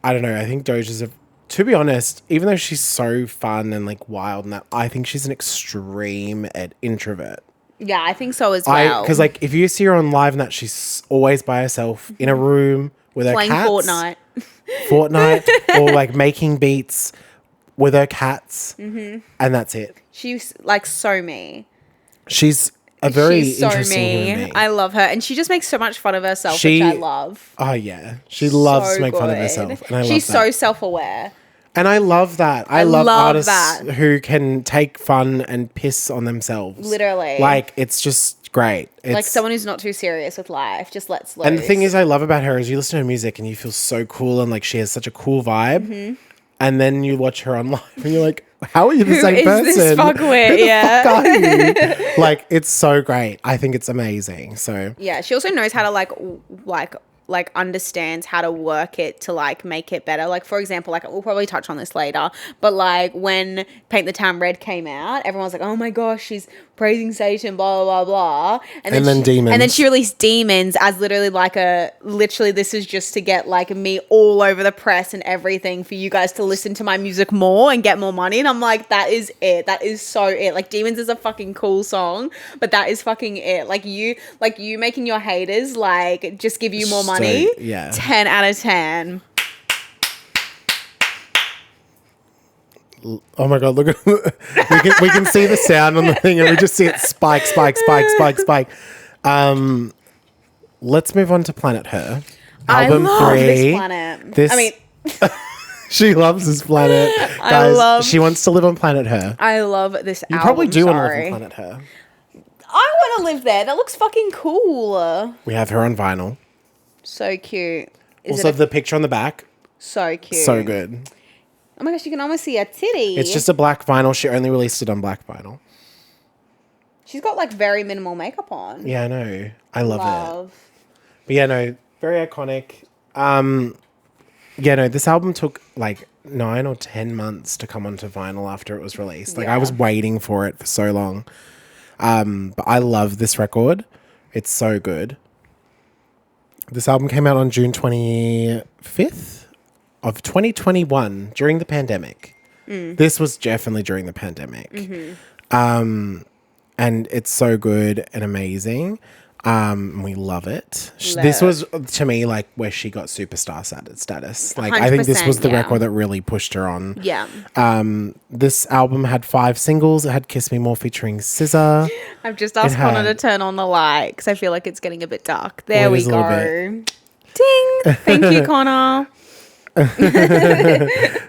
[SPEAKER 2] I don't know, I think Doja's to be honest, even though she's so fun and like wild and that, I think she's an extreme introvert.
[SPEAKER 1] Yeah, I think so as well.
[SPEAKER 2] Because like if you see her on live and that, she's always by herself in a room with her
[SPEAKER 1] playing
[SPEAKER 2] cats. Fortnite or like making beats with her cats, and that's it.
[SPEAKER 1] She's like so me.
[SPEAKER 2] She's a very
[SPEAKER 1] She's so
[SPEAKER 2] interesting
[SPEAKER 1] me.
[SPEAKER 2] human being.
[SPEAKER 1] I love her, and she just makes so much fun of herself, which I love.
[SPEAKER 2] Oh yeah, she loves
[SPEAKER 1] So
[SPEAKER 2] to make fun of
[SPEAKER 1] good.
[SPEAKER 2] herself, and I
[SPEAKER 1] She's
[SPEAKER 2] love that.
[SPEAKER 1] so self-aware.
[SPEAKER 2] And I love that. I love
[SPEAKER 1] love
[SPEAKER 2] artists
[SPEAKER 1] that.
[SPEAKER 2] who can take fun and piss on themselves.
[SPEAKER 1] Literally.
[SPEAKER 2] like it's just great. It's,
[SPEAKER 1] Like someone who's not too serious with life, just lets loose.
[SPEAKER 2] And the thing is, I love about her is you listen to her music and you feel so cool and like she has such a cool vibe, and then you watch her on live and you're like, how are you the
[SPEAKER 1] Who
[SPEAKER 2] same
[SPEAKER 1] is
[SPEAKER 2] person?
[SPEAKER 1] this fuckwit?
[SPEAKER 2] Who the
[SPEAKER 1] Yeah.
[SPEAKER 2] fuck are you? Like, it's so great. I think it's amazing. So
[SPEAKER 1] Yeah, she also knows how to like understands how to work it to like make it better. Like for example, like we'll probably touch on this later, but like when Paint the Town Red came out, everyone was like, oh my gosh, she's praising Satan, blah blah blah.
[SPEAKER 2] And then Demons.
[SPEAKER 1] And then she released Demons as literally this is just to get like me all over the press and everything for you guys to listen to my music more and get more money. And I'm like, that is it. That is so it. Like Demons is a fucking cool song, but that is fucking it. Like you making your haters like just give you more money.
[SPEAKER 2] yeah.
[SPEAKER 1] 10 out of 10.
[SPEAKER 2] Oh my god, look at we can see the sound on the thing and we just see it spike. Let's move on to Planet Her. Album
[SPEAKER 1] I love
[SPEAKER 2] 3.
[SPEAKER 1] this planet.
[SPEAKER 2] She loves this planet. Guys, she wants to live on Planet Her.
[SPEAKER 1] I love this
[SPEAKER 2] You
[SPEAKER 1] album.
[SPEAKER 2] probably do want to live
[SPEAKER 1] sorry.
[SPEAKER 2] on Planet Her.
[SPEAKER 1] I want to live there. That looks fucking cool.
[SPEAKER 2] We have her on vinyl.
[SPEAKER 1] So cute.
[SPEAKER 2] Also, the picture on the back,
[SPEAKER 1] so cute.
[SPEAKER 2] so good.
[SPEAKER 1] Oh my gosh, you can almost see a titty.
[SPEAKER 2] It's just a black vinyl. She only released it on black vinyl.
[SPEAKER 1] She's got like very minimal makeup on.
[SPEAKER 2] Yeah, I know. I love it. But yeah, no, very iconic. Yeah, no, this album took like 9 or 10 months to come onto vinyl after it was released. Like I was waiting for it for so long. But I love this record. It's so good. This album came out on June 25th of 2021 during the pandemic. This was definitely during the pandemic. And it's so good and amazing. We love it. This was, to me, like where she got superstar status. Like, I think this was the record that really pushed her on.
[SPEAKER 1] Yeah.
[SPEAKER 2] This album had 5 singles. It had Kiss Me More featuring SZA.
[SPEAKER 1] I've just asked Connor to turn on the light because I feel like it's getting a bit dark. There we go. Ding. Thank you, Connor.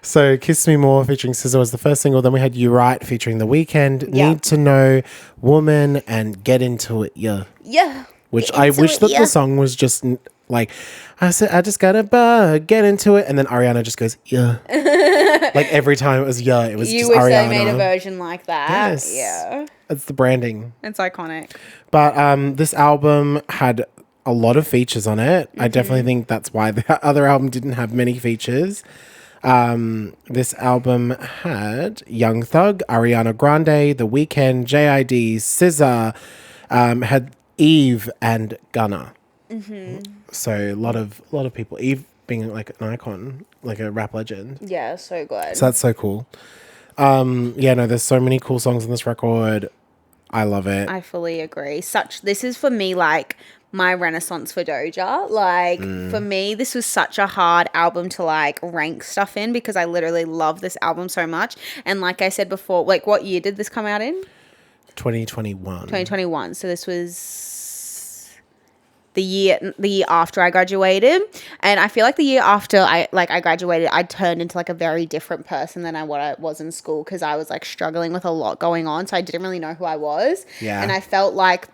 [SPEAKER 2] So Kiss Me More featuring SZA was the first single. Then we had You Right featuring The Weeknd. Need to Know, Woman, and Get Into It, Yeah.
[SPEAKER 1] Yeah.
[SPEAKER 2] Which I wish that the song was just like, I said, I just gotta get into it. And then Ariana just goes, yeah. Like every time it was yeah, it was
[SPEAKER 1] you
[SPEAKER 2] just
[SPEAKER 1] wish
[SPEAKER 2] Ariana.
[SPEAKER 1] they made a version like that.
[SPEAKER 2] Yes.
[SPEAKER 1] Yeah.
[SPEAKER 2] It's the branding.
[SPEAKER 1] It's iconic.
[SPEAKER 2] But this album had a lot of features on it. I definitely think that's why the other album didn't have many features. This album had Young Thug, Ariana Grande, The Weeknd, JID, SZA, had Eve and Gunna. So a lot of people. Eve being like an icon, like a rap legend.
[SPEAKER 1] Yeah, so good.
[SPEAKER 2] So that's so cool. There's so many cool songs on this record. I love it.
[SPEAKER 1] I fully agree. This is for me like my renaissance for Doja. Like for me, this was such a hard album to like rank stuff in because I literally love this album so much. And like I said before, like what year did this come out in?
[SPEAKER 2] 2021.
[SPEAKER 1] 2021. So this was the year after I graduated, and I feel like the year after I graduated, I turned into like a very different person than what I was in school because I was like struggling with a lot going on, so I didn't really know who I was.
[SPEAKER 2] Yeah.
[SPEAKER 1] And I felt like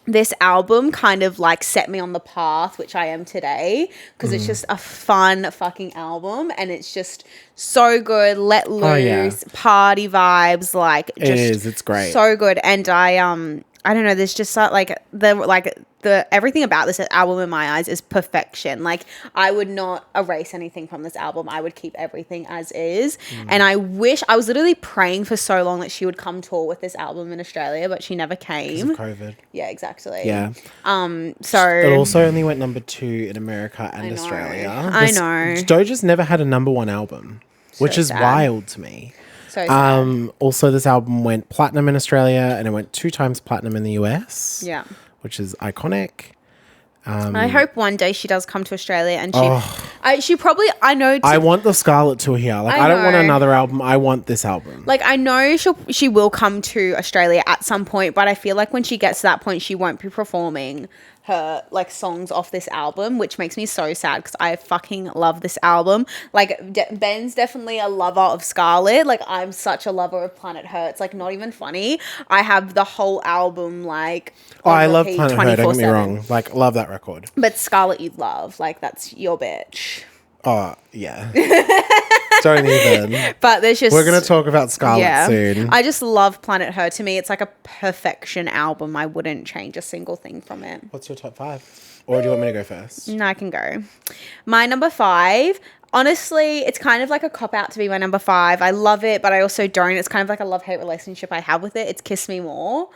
[SPEAKER 1] this album kind of like set me on the path which I am today because it's just a fun fucking album and it's just so good, let loose, party vibes, like just
[SPEAKER 2] it's great.
[SPEAKER 1] So good. And I don't know, there's just like the everything about this album in my eyes is perfection. Like I would not erase anything from this album. I would keep everything as is. And I was literally praying for so long that she would come tour with this album in Australia, but she never came.
[SPEAKER 2] Because of COVID.
[SPEAKER 1] Yeah, exactly.
[SPEAKER 2] Yeah.
[SPEAKER 1] So
[SPEAKER 2] it also only went number 2 in America and Australia.
[SPEAKER 1] I know.
[SPEAKER 2] Doja's never had a number 1 album, which is wild to me.
[SPEAKER 1] So sad.
[SPEAKER 2] Also, this album went platinum in Australia and it went 2 times platinum in the US.
[SPEAKER 1] Yeah.
[SPEAKER 2] Which is iconic.
[SPEAKER 1] I hope one day she does come to Australia and she probably, I know.
[SPEAKER 2] I want the Scarlet tour here. Like, I don't want another album. I want this album.
[SPEAKER 1] Like, I know she will come to Australia at some point, but I feel like when she gets to that point, she won't be performing her like songs off this album, which makes me so sad because I fucking love this album. Like Ben's definitely a lover of Scarlet. Like I'm such a lover of Planet Hurts. Like not even funny. I have the whole album like.
[SPEAKER 2] I love Planet Hurt. Don't get me wrong. Like love that record.
[SPEAKER 1] But Scarlet, you'd love. Like that's your bitch.
[SPEAKER 2] Oh yeah. Don't even.
[SPEAKER 1] But there's just
[SPEAKER 2] we're gonna talk about Scarlet soon.
[SPEAKER 1] I just love Planet Her. To me, it's like a perfection album. I wouldn't change a single thing from it.
[SPEAKER 2] What's your top 5? Or do you want me to go first?
[SPEAKER 1] No, I can go. My number 5. Honestly, it's kind of like a cop-out to be my number 5. I love it, but I also don't. It's kind of like a love-hate relationship I have with it. It's Kiss Me More.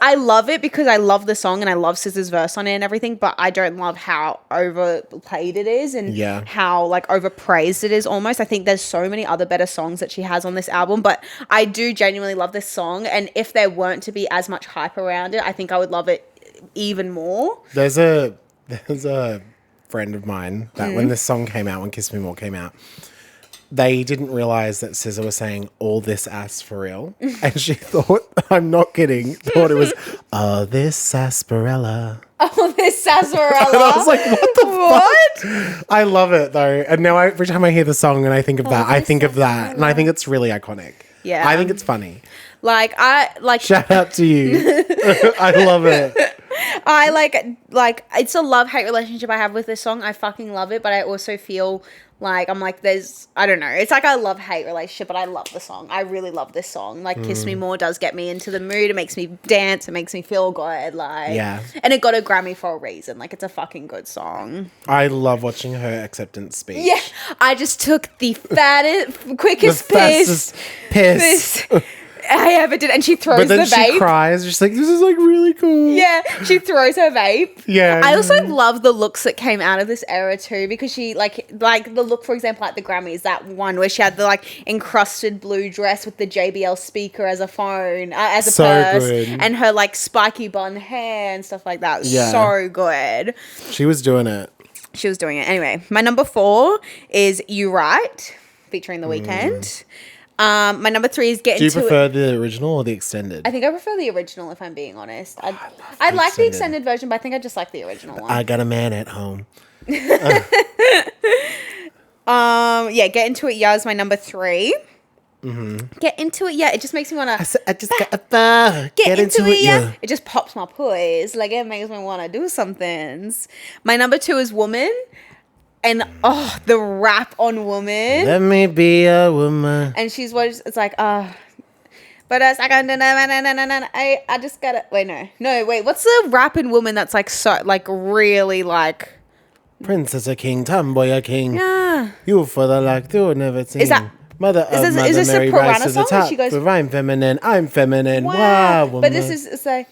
[SPEAKER 1] I love it because I love the song and I love SZA's verse on it and everything, but I don't love how overplayed it is and how like overpraised it is almost. I think there's so many other better songs that she has on this album, but I do genuinely love this song, and if there weren't to be as much hype around it, I think I would love it even more.
[SPEAKER 2] There's a friend of mine that when this song came out, when Kiss Me More came out, they didn't realize that SZA was saying all this ass for real. And she thought, I'm not kidding, thought it was, oh, this sarsaparilla.
[SPEAKER 1] Oh, this sarsaparilla.
[SPEAKER 2] And I was like, what the fuck? I love it though. And now every time I hear the song and I think of that, I think of that. And I think it's really iconic.
[SPEAKER 1] Yeah.
[SPEAKER 2] I think it's funny.
[SPEAKER 1] Shout
[SPEAKER 2] out to you. I love it.
[SPEAKER 1] I like it's a love-hate relationship I have with this song. I fucking love it, but I also feel like I'm like I don't know. It's like a love-hate relationship, but I love the song. I really love this song. Like Kiss Me More does get me into the mood. It makes me dance. It makes me feel good. Like and it got a Grammy for a reason. Like it's a fucking good song.
[SPEAKER 2] I love watching her acceptance speech.
[SPEAKER 1] Yeah, I just took the fattest, quickest
[SPEAKER 2] piss.
[SPEAKER 1] I ever did. And she throws
[SPEAKER 2] But then
[SPEAKER 1] the vape.
[SPEAKER 2] she cries. She's like, this is like really cool.
[SPEAKER 1] Yeah, she throws her vape.
[SPEAKER 2] Yeah.
[SPEAKER 1] I also love the looks that came out of this era too, because she like the look, for example, at the Grammys, that one where she had the like encrusted blue dress with the JBL speaker as a phone, as a purse,
[SPEAKER 2] good.
[SPEAKER 1] and her like spiky bun hair and stuff like that.
[SPEAKER 2] Yeah.
[SPEAKER 1] So good.
[SPEAKER 2] She was doing it.
[SPEAKER 1] She was doing it. Anyway, my number 4 is You Right, featuring The Weeknd. My number 3 is Get
[SPEAKER 2] Do you
[SPEAKER 1] Into It.
[SPEAKER 2] prefer the original or the extended?
[SPEAKER 1] I think I prefer the original, if I'm being honest. I like the extended version, but I think I just like the original one.
[SPEAKER 2] I got a man at home.
[SPEAKER 1] Yeah, Get Into It, yeah, is my number 3. Mm-hmm. Get Into It, yeah, it just makes me want to...
[SPEAKER 2] I just got a get into it, yeah.
[SPEAKER 1] It just pops my poise. Like, it makes me want to do some things. My number 2 is Woman. And, the rap on Woman.
[SPEAKER 2] Let me be a woman.
[SPEAKER 1] And she's what it's like, but it's like, I just gotta, wait, what's the rap in Woman that's like, so, like, really, like...
[SPEAKER 2] Princess a king, tomboy a king.
[SPEAKER 1] Yeah.
[SPEAKER 2] You for the like, do never seen.
[SPEAKER 1] Is that...
[SPEAKER 2] Mother of
[SPEAKER 1] Is
[SPEAKER 2] Mother
[SPEAKER 1] this
[SPEAKER 2] Mary
[SPEAKER 1] a
[SPEAKER 2] rise
[SPEAKER 1] Piranha
[SPEAKER 2] to the
[SPEAKER 1] song where
[SPEAKER 2] top.
[SPEAKER 1] she goes...
[SPEAKER 2] For I'm feminine.
[SPEAKER 1] Wow.
[SPEAKER 2] Woman.
[SPEAKER 1] But it's like,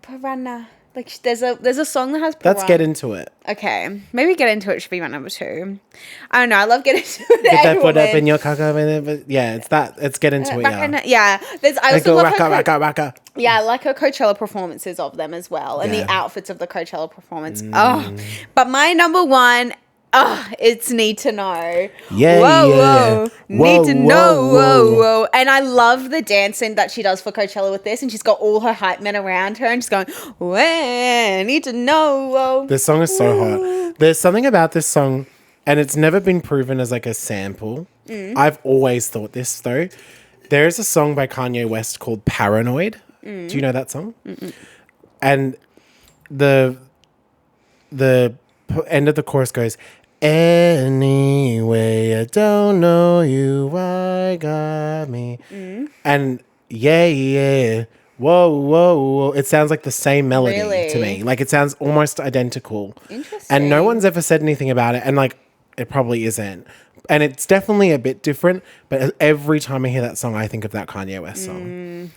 [SPEAKER 1] Piranha. Like, there's a song that has Piranha.
[SPEAKER 2] Let's get into it.
[SPEAKER 1] Okay. Maybe Get Into It should be my number 2. I don't know. I love Get Into It.
[SPEAKER 2] Get that foot up in your caca. But yeah, it's that. It's Get Into It, yeah.
[SPEAKER 1] Yeah. I also love
[SPEAKER 2] racka.
[SPEAKER 1] Yeah, I like her Coachella performances of them as well. And the outfits of the Coachella performance. But my number 1... it's Need to Know.
[SPEAKER 2] Yeah,
[SPEAKER 1] whoa. Need to know. Whoa. And I love the dancing that she does for Coachella with this. And she's got all her hype men around her and she's going, whoa, need to know. Whoa.
[SPEAKER 2] This song is so hot. There's something about this song, and it's never been proven as like a sample. I've always thought this though. There's a song by Kanye West called Paranoid. Do you know that song? And the end of the chorus goes, anyway, I don't know you, why got me. And yeah, whoa. It sounds like the same melody to me. Like, it sounds almost identical.
[SPEAKER 1] Interesting.
[SPEAKER 2] And no one's ever said anything about it. And like, it probably isn't. And it's definitely a bit different. But every time I hear that song, I think of that Kanye West song.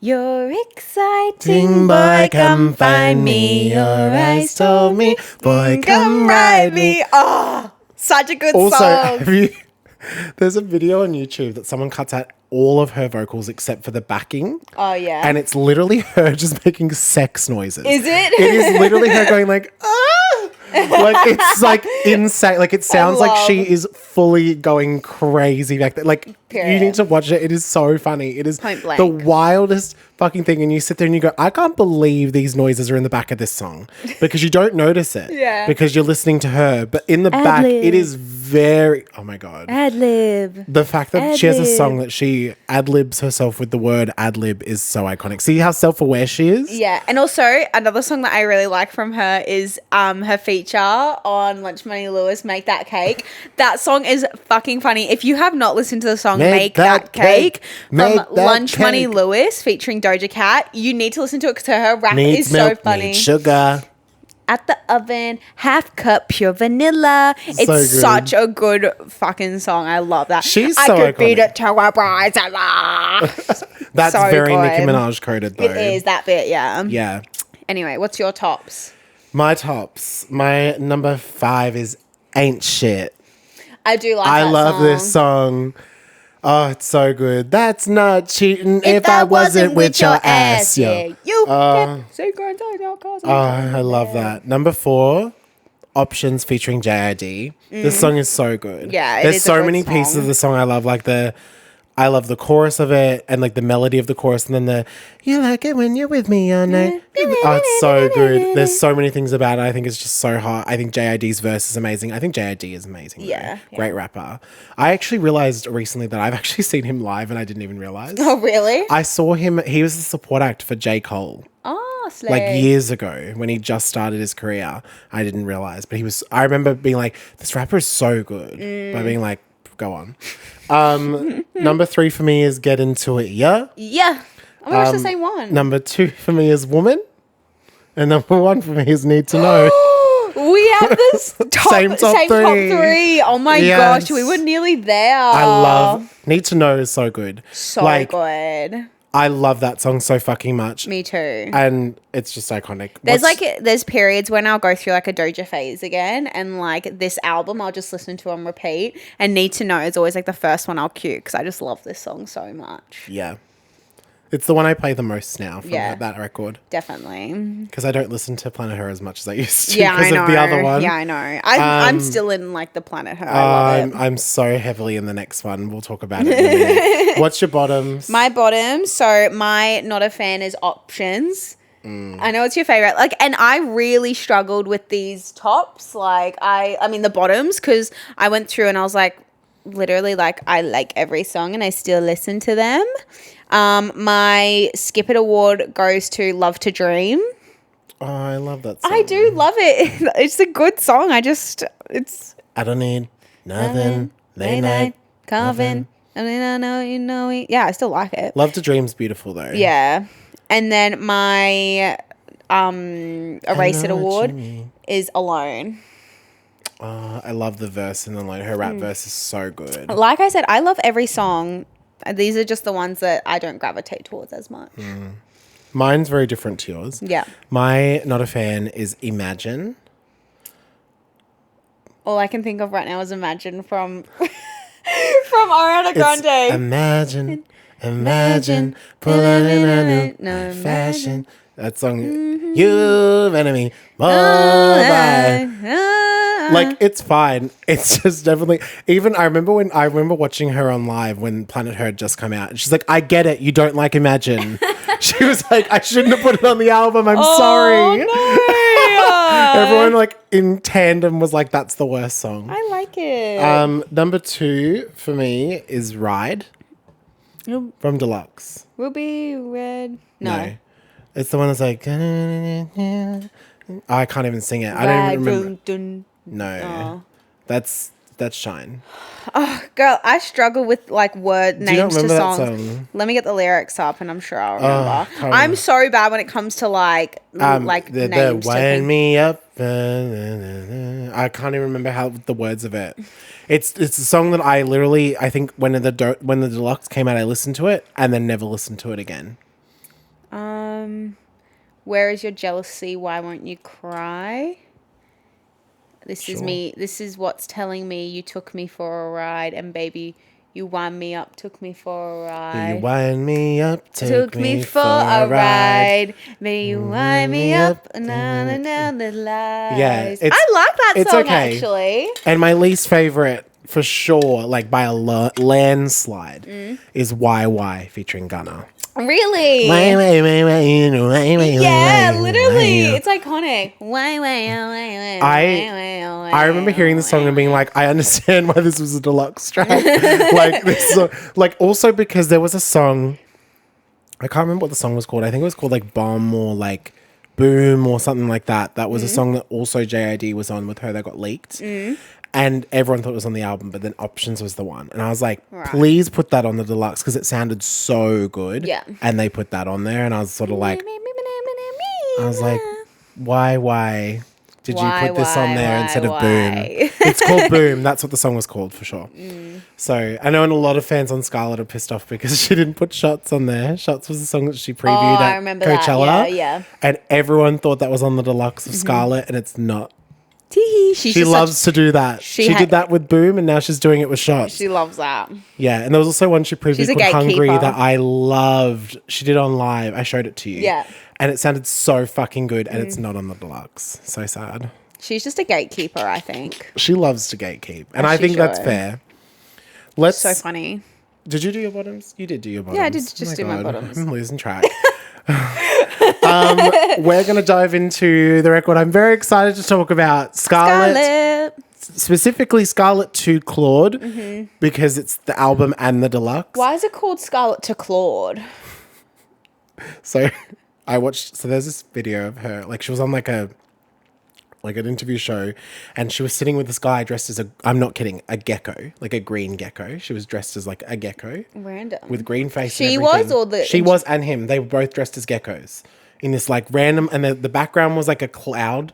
[SPEAKER 1] You're exciting, boy, come find me. Your eyes told me, boy, come ride me. Oh, such a good song.
[SPEAKER 2] There's a video on YouTube that someone cuts out all of her vocals except for the backing.
[SPEAKER 1] Oh, yeah.
[SPEAKER 2] And it's literally her just making sex noises.
[SPEAKER 1] Is it?
[SPEAKER 2] It is literally her going like, ah! Like, it's like insane. Like, it sounds like she is fully going crazy back there. Like,
[SPEAKER 1] Period.
[SPEAKER 2] You need to watch it. It is so funny. It is
[SPEAKER 1] Point blank.
[SPEAKER 2] the wildest fucking thing. And you sit there and you go, I can't believe these noises are in the back of this song, because you don't notice it.
[SPEAKER 1] Yeah.
[SPEAKER 2] Because you're listening to her. But in the back, it is very, oh my God.
[SPEAKER 1] Ad-lib.
[SPEAKER 2] The fact that she has a song that she ad-libs herself with the word ad-lib is so iconic. See how self-aware she is?
[SPEAKER 1] Yeah. And also, another song that I really like from her is her feature on Lunch Money Lewis, Make That Cake. That song is fucking funny. If you have not listened to the song Make That Cake from Lunch Money Lewis featuring Doja Cat, you need to listen to it because her rap is so funny.
[SPEAKER 2] Need sugar.
[SPEAKER 1] At the oven, half cup pure vanilla. It's
[SPEAKER 2] So good.
[SPEAKER 1] such a good fucking song. I love that.
[SPEAKER 2] She's
[SPEAKER 1] I
[SPEAKER 2] so
[SPEAKER 1] could beat
[SPEAKER 2] iconic.
[SPEAKER 1] it to a bride's
[SPEAKER 2] That's
[SPEAKER 1] So
[SPEAKER 2] very
[SPEAKER 1] good.
[SPEAKER 2] Nicki Minaj coded though.
[SPEAKER 1] It is that bit, yeah.
[SPEAKER 2] Yeah.
[SPEAKER 1] Anyway, what's your tops?
[SPEAKER 2] My tops. My number 5 is Ain't Shit.
[SPEAKER 1] I do like
[SPEAKER 2] I
[SPEAKER 1] that
[SPEAKER 2] love
[SPEAKER 1] song.
[SPEAKER 2] this song. Oh, it's so good. That's not cheating if I wasn't with your ass, yo.
[SPEAKER 1] You can synchronize your cause.
[SPEAKER 2] Oh, I love that. Number 4, Options featuring JID. This song is so good.
[SPEAKER 1] Yeah, it
[SPEAKER 2] There's
[SPEAKER 1] is a
[SPEAKER 2] so
[SPEAKER 1] good
[SPEAKER 2] many
[SPEAKER 1] song.
[SPEAKER 2] pieces of the song I love. Like I love the chorus of it and like the melody of the chorus, and then the you like it when you're with me all night. Oh, it's so good. There's so many things about it. I think it's just so hot. I think JID's verse is amazing. I think JID is amazing.
[SPEAKER 1] Yeah.
[SPEAKER 2] Great rapper. I actually realized recently that I've actually seen him live and I didn't even realize.
[SPEAKER 1] Oh, really?
[SPEAKER 2] I saw him. He was the support act for J. Cole.
[SPEAKER 1] Oh, slay.
[SPEAKER 2] Like years ago when he just started his career. I didn't realize, but I remember being like, this rapper is so good. By being like, go on. Number 3 for me is Get Into It, yeah?
[SPEAKER 1] Yeah. Oh my gosh, the same one.
[SPEAKER 2] Number 2 for me is Woman. And number 1 for me is Need to Know.
[SPEAKER 1] We have this
[SPEAKER 2] Same top
[SPEAKER 1] top
[SPEAKER 2] three.
[SPEAKER 1] three. Oh my
[SPEAKER 2] Yes.
[SPEAKER 1] gosh, we were nearly there.
[SPEAKER 2] I love Need to Know is so good.
[SPEAKER 1] so good.
[SPEAKER 2] I love that song so fucking much.
[SPEAKER 1] Me too.
[SPEAKER 2] And it's just iconic.
[SPEAKER 1] There's periods when I'll go through like a Doja phase again, and like this album I'll just listen to on repeat. And Need to Know is always like the first one I'll cue because I just love this song so much.
[SPEAKER 2] Yeah. It's the one I play the most now from
[SPEAKER 1] Yeah.
[SPEAKER 2] that record.
[SPEAKER 1] Definitely.
[SPEAKER 2] Because I don't listen to Planet Her as much as I used to
[SPEAKER 1] Yeah, I
[SPEAKER 2] because
[SPEAKER 1] know.
[SPEAKER 2] of the other one.
[SPEAKER 1] Yeah, I know. I'm still in like the Planet Her. I love it.
[SPEAKER 2] I'm so heavily in the next one. We'll talk about it in a minute. What's your bottoms?
[SPEAKER 1] My bottom, so my not a fan is Options. I know it's your favorite. Like, and I really struggled with these tops. Like, I mean the bottoms, because I went through and I was like, literally, like, I like every song and I still listen to them. My Skip It award goes to Love to Dream.
[SPEAKER 2] Oh, I love that song.
[SPEAKER 1] I do love it. It's a good song. It's
[SPEAKER 2] I don't need nothing. Late night.
[SPEAKER 1] Coffin. I mean, I know you know it. Yeah, I still like it.
[SPEAKER 2] Love to Dream's beautiful though.
[SPEAKER 1] Yeah. And then my Erase It award is Alone.
[SPEAKER 2] I love the verse and then like her rap verse is so good.
[SPEAKER 1] Like I said, I love every song. These are just the ones that I don't gravitate towards as much.
[SPEAKER 2] Mine's very different to yours.
[SPEAKER 1] Yeah.
[SPEAKER 2] My not a fan is Imagine.
[SPEAKER 1] All I can think of right now is Imagine from Ariana Grande.
[SPEAKER 2] It's imagine, pull out in a new fashion. That song, you've enemy, like it's fine. It's just definitely. Even I remember watching her on live when Planet Her had just come out, and she's like, "I get it, you don't like Imagine." She was like, "I shouldn't have put it on the album. I'm sorry."
[SPEAKER 1] No.
[SPEAKER 2] Everyone like in tandem was like, "That's the worst song."
[SPEAKER 1] I like it.
[SPEAKER 2] Number 2 for me is Ride from Deluxe.
[SPEAKER 1] Ruby Red. No.
[SPEAKER 2] It's the one that's like, I can't even sing it. I don't even remember. No, that's Shine.
[SPEAKER 1] Girl, I struggle with like word
[SPEAKER 2] Do you not
[SPEAKER 1] names to
[SPEAKER 2] remember that
[SPEAKER 1] songs.
[SPEAKER 2] song?
[SPEAKER 1] Let me get the lyrics up, and I'm sure I'll remember.
[SPEAKER 2] can't
[SPEAKER 1] I'm
[SPEAKER 2] remember.
[SPEAKER 1] so bad when it comes to like
[SPEAKER 2] The
[SPEAKER 1] names. to
[SPEAKER 2] wind
[SPEAKER 1] things.
[SPEAKER 2] me up. I can't even remember how the words of it. It's a song that I think when the Deluxe came out, I listened to it and then never listened to it again.
[SPEAKER 1] Where is your jealousy? Why won't you cry? This is
[SPEAKER 2] Sure.
[SPEAKER 1] me. This is what's telling me you took me for a ride, and baby, you wind me up, took me for a ride.
[SPEAKER 2] You wind me up,
[SPEAKER 1] Took me for a ride. Baby, you wind me up, na na na the lies.
[SPEAKER 2] Yeah,
[SPEAKER 1] I like that
[SPEAKER 2] it's
[SPEAKER 1] song
[SPEAKER 2] okay.
[SPEAKER 1] actually.
[SPEAKER 2] And my least favorite, for sure, like by a landslide, is YY featuring Gunna.
[SPEAKER 1] Really?
[SPEAKER 2] Yeah,
[SPEAKER 1] Yeah, literally. It's iconic.
[SPEAKER 2] I remember hearing the song and being like, I understand why this was a deluxe track. Like this, like also because there was a song, I can't remember what the song was called. I think it was called like Bomb or like Boom or something like that. That was a song that also JID was on with her that got leaked. And everyone thought it was on the album, but then Options was the one. And I was like, please put that on the deluxe because it sounded so good.
[SPEAKER 1] Yeah.
[SPEAKER 2] And they put that on there and I was sort of like, why did you put this on there instead of Boom? It's called Boom. That's what the song was called for sure. So I know a lot of fans on Scarlet are pissed off because she didn't put Shots on there. Shots was the song that she previewed
[SPEAKER 1] I
[SPEAKER 2] at
[SPEAKER 1] remember that.
[SPEAKER 2] Coachella.
[SPEAKER 1] Yeah.
[SPEAKER 2] And everyone thought that was on the deluxe of Scarlet and it's not.
[SPEAKER 1] She
[SPEAKER 2] loves to do that. She did that with Boom and now she's doing it with Shots.
[SPEAKER 1] She loves that.
[SPEAKER 2] Yeah, and there was also one she previewed
[SPEAKER 1] She's a
[SPEAKER 2] called Hungry
[SPEAKER 1] gatekeeper.
[SPEAKER 2] that I loved. She did on live. I showed it to you.
[SPEAKER 1] Yeah.
[SPEAKER 2] And it sounded so fucking good and it's not on the deluxe. So sad.
[SPEAKER 1] She's just a gatekeeper, I think.
[SPEAKER 2] She loves to gatekeep. And
[SPEAKER 1] As
[SPEAKER 2] I
[SPEAKER 1] she
[SPEAKER 2] think that's
[SPEAKER 1] should.
[SPEAKER 2] fair. Let's
[SPEAKER 1] So funny.
[SPEAKER 2] Did you do your bottoms? You did do your bottoms.
[SPEAKER 1] Yeah, I did just do my bottoms.
[SPEAKER 2] I'm losing track. We're going to dive into the record. I'm very excited to talk about Scarlet. Specifically Scarlet to Claude because it's the album and the deluxe.
[SPEAKER 1] Why is it called Scarlet to Claude?
[SPEAKER 2] So there's this video of her, like she was on like an interview show and she was sitting with this guy dressed as I'm not kidding, a gecko, like a green gecko. She was dressed as like a gecko.
[SPEAKER 1] Random.
[SPEAKER 2] With green face.
[SPEAKER 1] She
[SPEAKER 2] and
[SPEAKER 1] was
[SPEAKER 2] everything.
[SPEAKER 1] or the-
[SPEAKER 2] She was and him. They were both dressed as geckos in this like random, and the background was like a cloud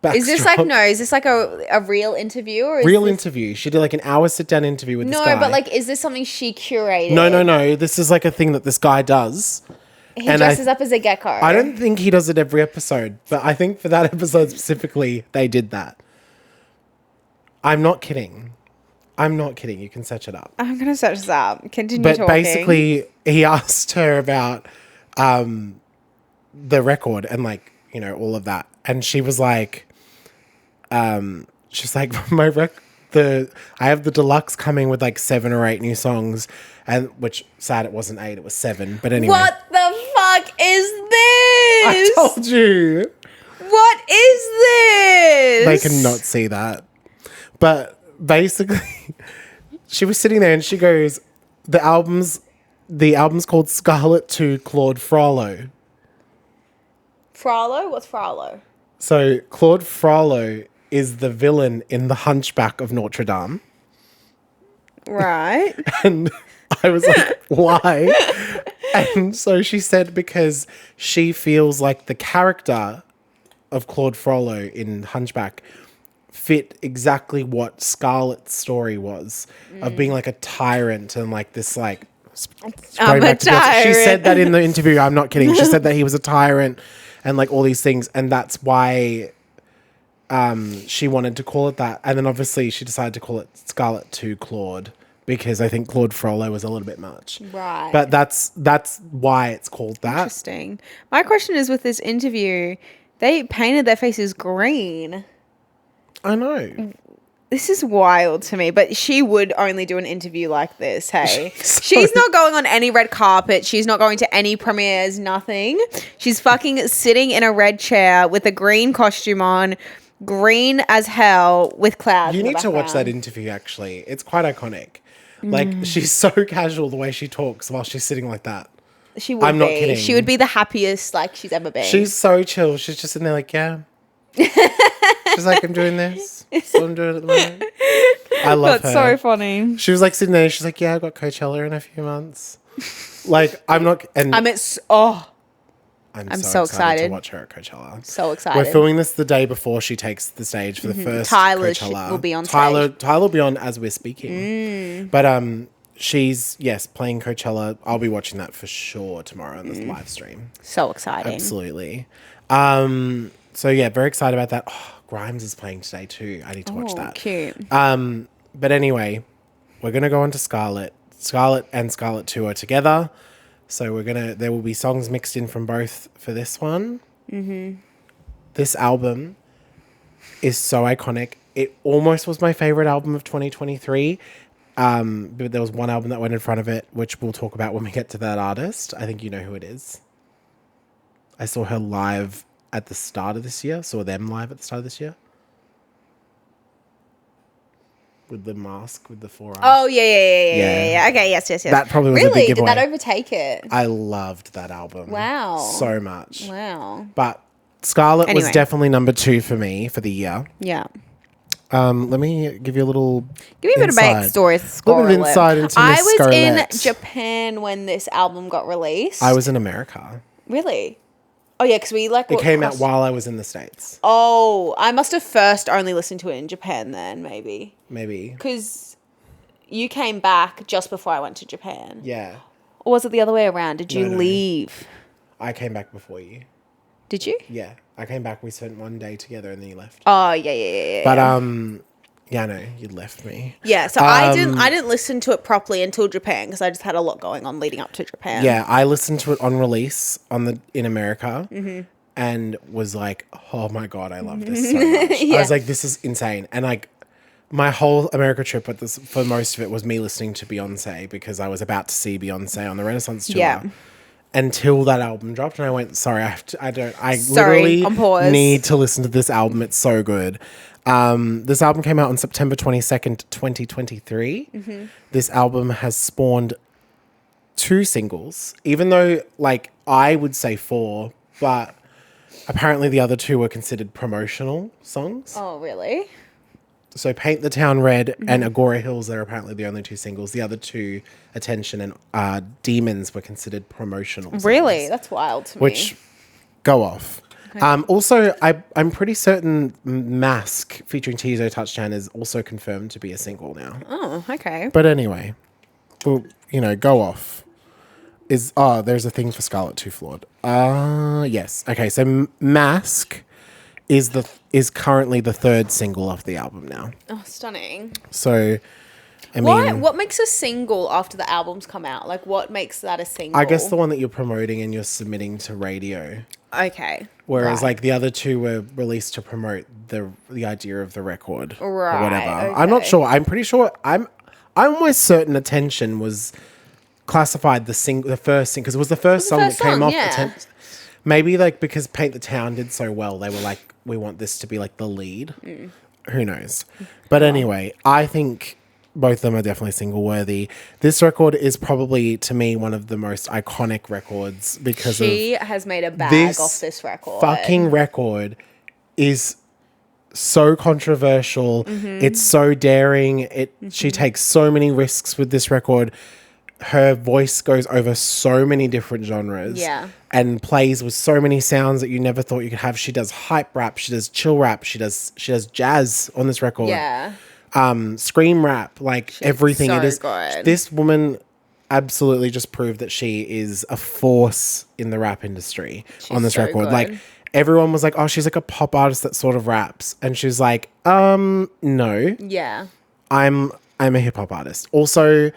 [SPEAKER 1] Is this like, no, is this like a real interview or is
[SPEAKER 2] Real
[SPEAKER 1] this...
[SPEAKER 2] interview. She did like an hour sit-down interview with this
[SPEAKER 1] No,
[SPEAKER 2] guy.
[SPEAKER 1] but like, is this something she curated?
[SPEAKER 2] No. This is like a thing that this guy does.
[SPEAKER 1] He dresses up as a gecko.
[SPEAKER 2] I don't think he does it every episode, but I think for that episode specifically, they did that. I'm not kidding. You can search it up.
[SPEAKER 1] I'm going to search this up. Continue
[SPEAKER 2] but
[SPEAKER 1] talking.
[SPEAKER 2] Basically, he asked her about the record and like, you know, all of that. And she was like, she's like, I have the deluxe coming with like 7 or 8 new songs, and which sad it wasn't 8, it was 7. But anyway,
[SPEAKER 1] what the fuck is this?
[SPEAKER 2] I told you.
[SPEAKER 1] What is this?
[SPEAKER 2] They cannot see that. But basically, she was sitting there and she goes, the album's called Scarlet to Claude Frollo.
[SPEAKER 1] Frollo? What's Frollo?
[SPEAKER 2] So Claude Frollo is the villain in The Hunchback of Notre Dame.
[SPEAKER 1] Right.
[SPEAKER 2] And I was like, why? And so she said because she feels like the character of Claude Frollo in Hunchback fit exactly what Scarlet's story was of being like a tyrant and like this like...
[SPEAKER 1] I'm a tyrant.
[SPEAKER 2] She said that in the interview. I'm not kidding. She said that he was a tyrant and like all these things. And that's why she wanted to call it that. And then obviously she decided to call it Scarlet to Claude because I think Claude Frollo was a little bit much.
[SPEAKER 1] Right.
[SPEAKER 2] But that's why it's called that.
[SPEAKER 1] Interesting. My question is with this interview, they painted their faces green.
[SPEAKER 2] I know.
[SPEAKER 1] This is wild to me, but she would only do an interview like this, hey? She's not going on any red carpet. She's not going to any premieres, nothing. She's fucking sitting in a red chair with a green costume on, green as hell with clouds.
[SPEAKER 2] You
[SPEAKER 1] in the
[SPEAKER 2] need to watch
[SPEAKER 1] background.
[SPEAKER 2] that interview, actually. It's quite iconic. Like, she's so casual the way she talks while she's sitting like that.
[SPEAKER 1] She would
[SPEAKER 2] I'm not kidding.
[SPEAKER 1] She would be the happiest like she's ever been.
[SPEAKER 2] She's so chill. She's just sitting there like, yeah. She's like, I'm doing this. That's what I'm doing at the moment. I love
[SPEAKER 1] That's
[SPEAKER 2] her.
[SPEAKER 1] so funny.
[SPEAKER 2] She was like sitting there. She's like, yeah, I got Coachella in a few months. Like, I'm not. And
[SPEAKER 1] I'm so excited
[SPEAKER 2] to watch her at Coachella.
[SPEAKER 1] So excited.
[SPEAKER 2] We're filming this the day before she takes the stage for the first
[SPEAKER 1] Tyler
[SPEAKER 2] Coachella.
[SPEAKER 1] will be on
[SPEAKER 2] Tyler
[SPEAKER 1] stage.
[SPEAKER 2] will be on as we're speaking. But she's playing Coachella. I'll be watching that for sure tomorrow on this live stream.
[SPEAKER 1] So exciting.
[SPEAKER 2] Absolutely. So yeah, very excited about that. Oh, Grimes is playing today too. I need to watch that.
[SPEAKER 1] Cute.
[SPEAKER 2] But anyway, we're gonna go on to Scarlet. Scarlet and Scarlet 2 are together. So there will be songs mixed in from both for this one. Mm-hmm. This album is so iconic. It almost was my favorite album of 2023. But there was one album that went in front of it, which we'll talk about when we get to that artist. I think you know who it is. I saw her live at the start of this year. Saw them live at the start of this year. With the mask, with the 4 eyes.
[SPEAKER 1] Oh, yeah. Okay, yes.
[SPEAKER 2] That probably was a
[SPEAKER 1] really?
[SPEAKER 2] big giveaway.
[SPEAKER 1] Did that overtake it?
[SPEAKER 2] I loved that album.
[SPEAKER 1] Wow.
[SPEAKER 2] So much.
[SPEAKER 1] Wow.
[SPEAKER 2] But Scarlet was
[SPEAKER 1] Anyway.
[SPEAKER 2] definitely number 2 for me for the year.
[SPEAKER 1] Yeah.
[SPEAKER 2] Let me give you a little
[SPEAKER 1] Give me a bit of backstory.
[SPEAKER 2] A little bit of insight into
[SPEAKER 1] I
[SPEAKER 2] Miss
[SPEAKER 1] was
[SPEAKER 2] Scarlet.
[SPEAKER 1] in Japan when this album got released.
[SPEAKER 2] I was in America.
[SPEAKER 1] Really? Oh, yeah, because we like...
[SPEAKER 2] It came out while I was in the States.
[SPEAKER 1] Oh, I must have first only listened to it in Japan then, maybe.
[SPEAKER 2] Maybe.
[SPEAKER 1] Because you came back just before I went to Japan.
[SPEAKER 2] Yeah.
[SPEAKER 1] Or was it the other way around? Did you
[SPEAKER 2] No.
[SPEAKER 1] leave?
[SPEAKER 2] I came back before you.
[SPEAKER 1] Did you?
[SPEAKER 2] Yeah. I came back. We spent one day together and then you left.
[SPEAKER 1] Oh, yeah.
[SPEAKER 2] But, yeah, no, you left me.
[SPEAKER 1] Yeah, so I didn't listen to it properly until Japan because I just had a lot going on leading up to Japan.
[SPEAKER 2] Yeah, I listened to it on release in America and was like, oh my God, I love this so much. I was like, this is insane. And like my whole America trip for most of it was me listening to Beyonce because I was about to see Beyonce on the Renaissance tour.
[SPEAKER 1] Yeah.
[SPEAKER 2] Until that album dropped and I went, sorry, I
[SPEAKER 1] Sorry, on pause.
[SPEAKER 2] literally need to listen to this album. It's so good. This album came out on September 22nd, 2023. This album has spawned 2 singles, even though like I would say 4, but apparently the other 2 were considered promotional songs.
[SPEAKER 1] Oh, really?
[SPEAKER 2] So Paint the Town Red and Agora Hills are apparently the only 2 singles. The other 2, Attention and Demons, were considered promotional songs.
[SPEAKER 1] Really? That's wild to me.
[SPEAKER 2] Which, go off. Also, I'm pretty certain Mask featuring Tizo Touchdown is also confirmed to be a single now.
[SPEAKER 1] Oh, okay.
[SPEAKER 2] But anyway, well, go off. There's a thing for Scarlet Too Flawed. Yes. Okay, so Mask is currently the third single off the album now.
[SPEAKER 1] Oh, stunning.
[SPEAKER 2] So, I mean,
[SPEAKER 1] What makes a single after the albums come out? Like, what makes that a single?
[SPEAKER 2] I guess the one that you're promoting and you're submitting to radio.
[SPEAKER 1] Okay.
[SPEAKER 2] Whereas,
[SPEAKER 1] right.
[SPEAKER 2] like, the other two were released to promote the idea of the record or
[SPEAKER 1] Right,
[SPEAKER 2] whatever.
[SPEAKER 1] okay.
[SPEAKER 2] I'm not sure. I'm pretty sure. I'm almost certain Attention was classified the first single because it was the first song that came off.
[SPEAKER 1] Yeah.
[SPEAKER 2] Maybe like because Paint the Town did so well, they were like, we want this to be like the lead. Who knows? But anyway, I think both of them are definitely single worthy. This record is probably, to me, one of the most iconic records because
[SPEAKER 1] she has made a bag
[SPEAKER 2] this
[SPEAKER 1] off this record.
[SPEAKER 2] Fucking record is so controversial. It's so daring. She takes so many risks with this record. Her voice goes over so many different genres.
[SPEAKER 1] Yeah.
[SPEAKER 2] And plays with so many sounds that you never thought you could have. She does hype rap, she does chill rap, she does jazz on this record.
[SPEAKER 1] Yeah.
[SPEAKER 2] Scream rap, like everything.
[SPEAKER 1] so
[SPEAKER 2] It is
[SPEAKER 1] good.
[SPEAKER 2] This woman absolutely just proved that she is a force in the rap industry on this
[SPEAKER 1] so
[SPEAKER 2] record.
[SPEAKER 1] good.
[SPEAKER 2] Like everyone was like, oh, she's like a pop artist that sort of raps. And she's like, no,
[SPEAKER 1] Yeah.
[SPEAKER 2] I'm a hip hop artist. Also,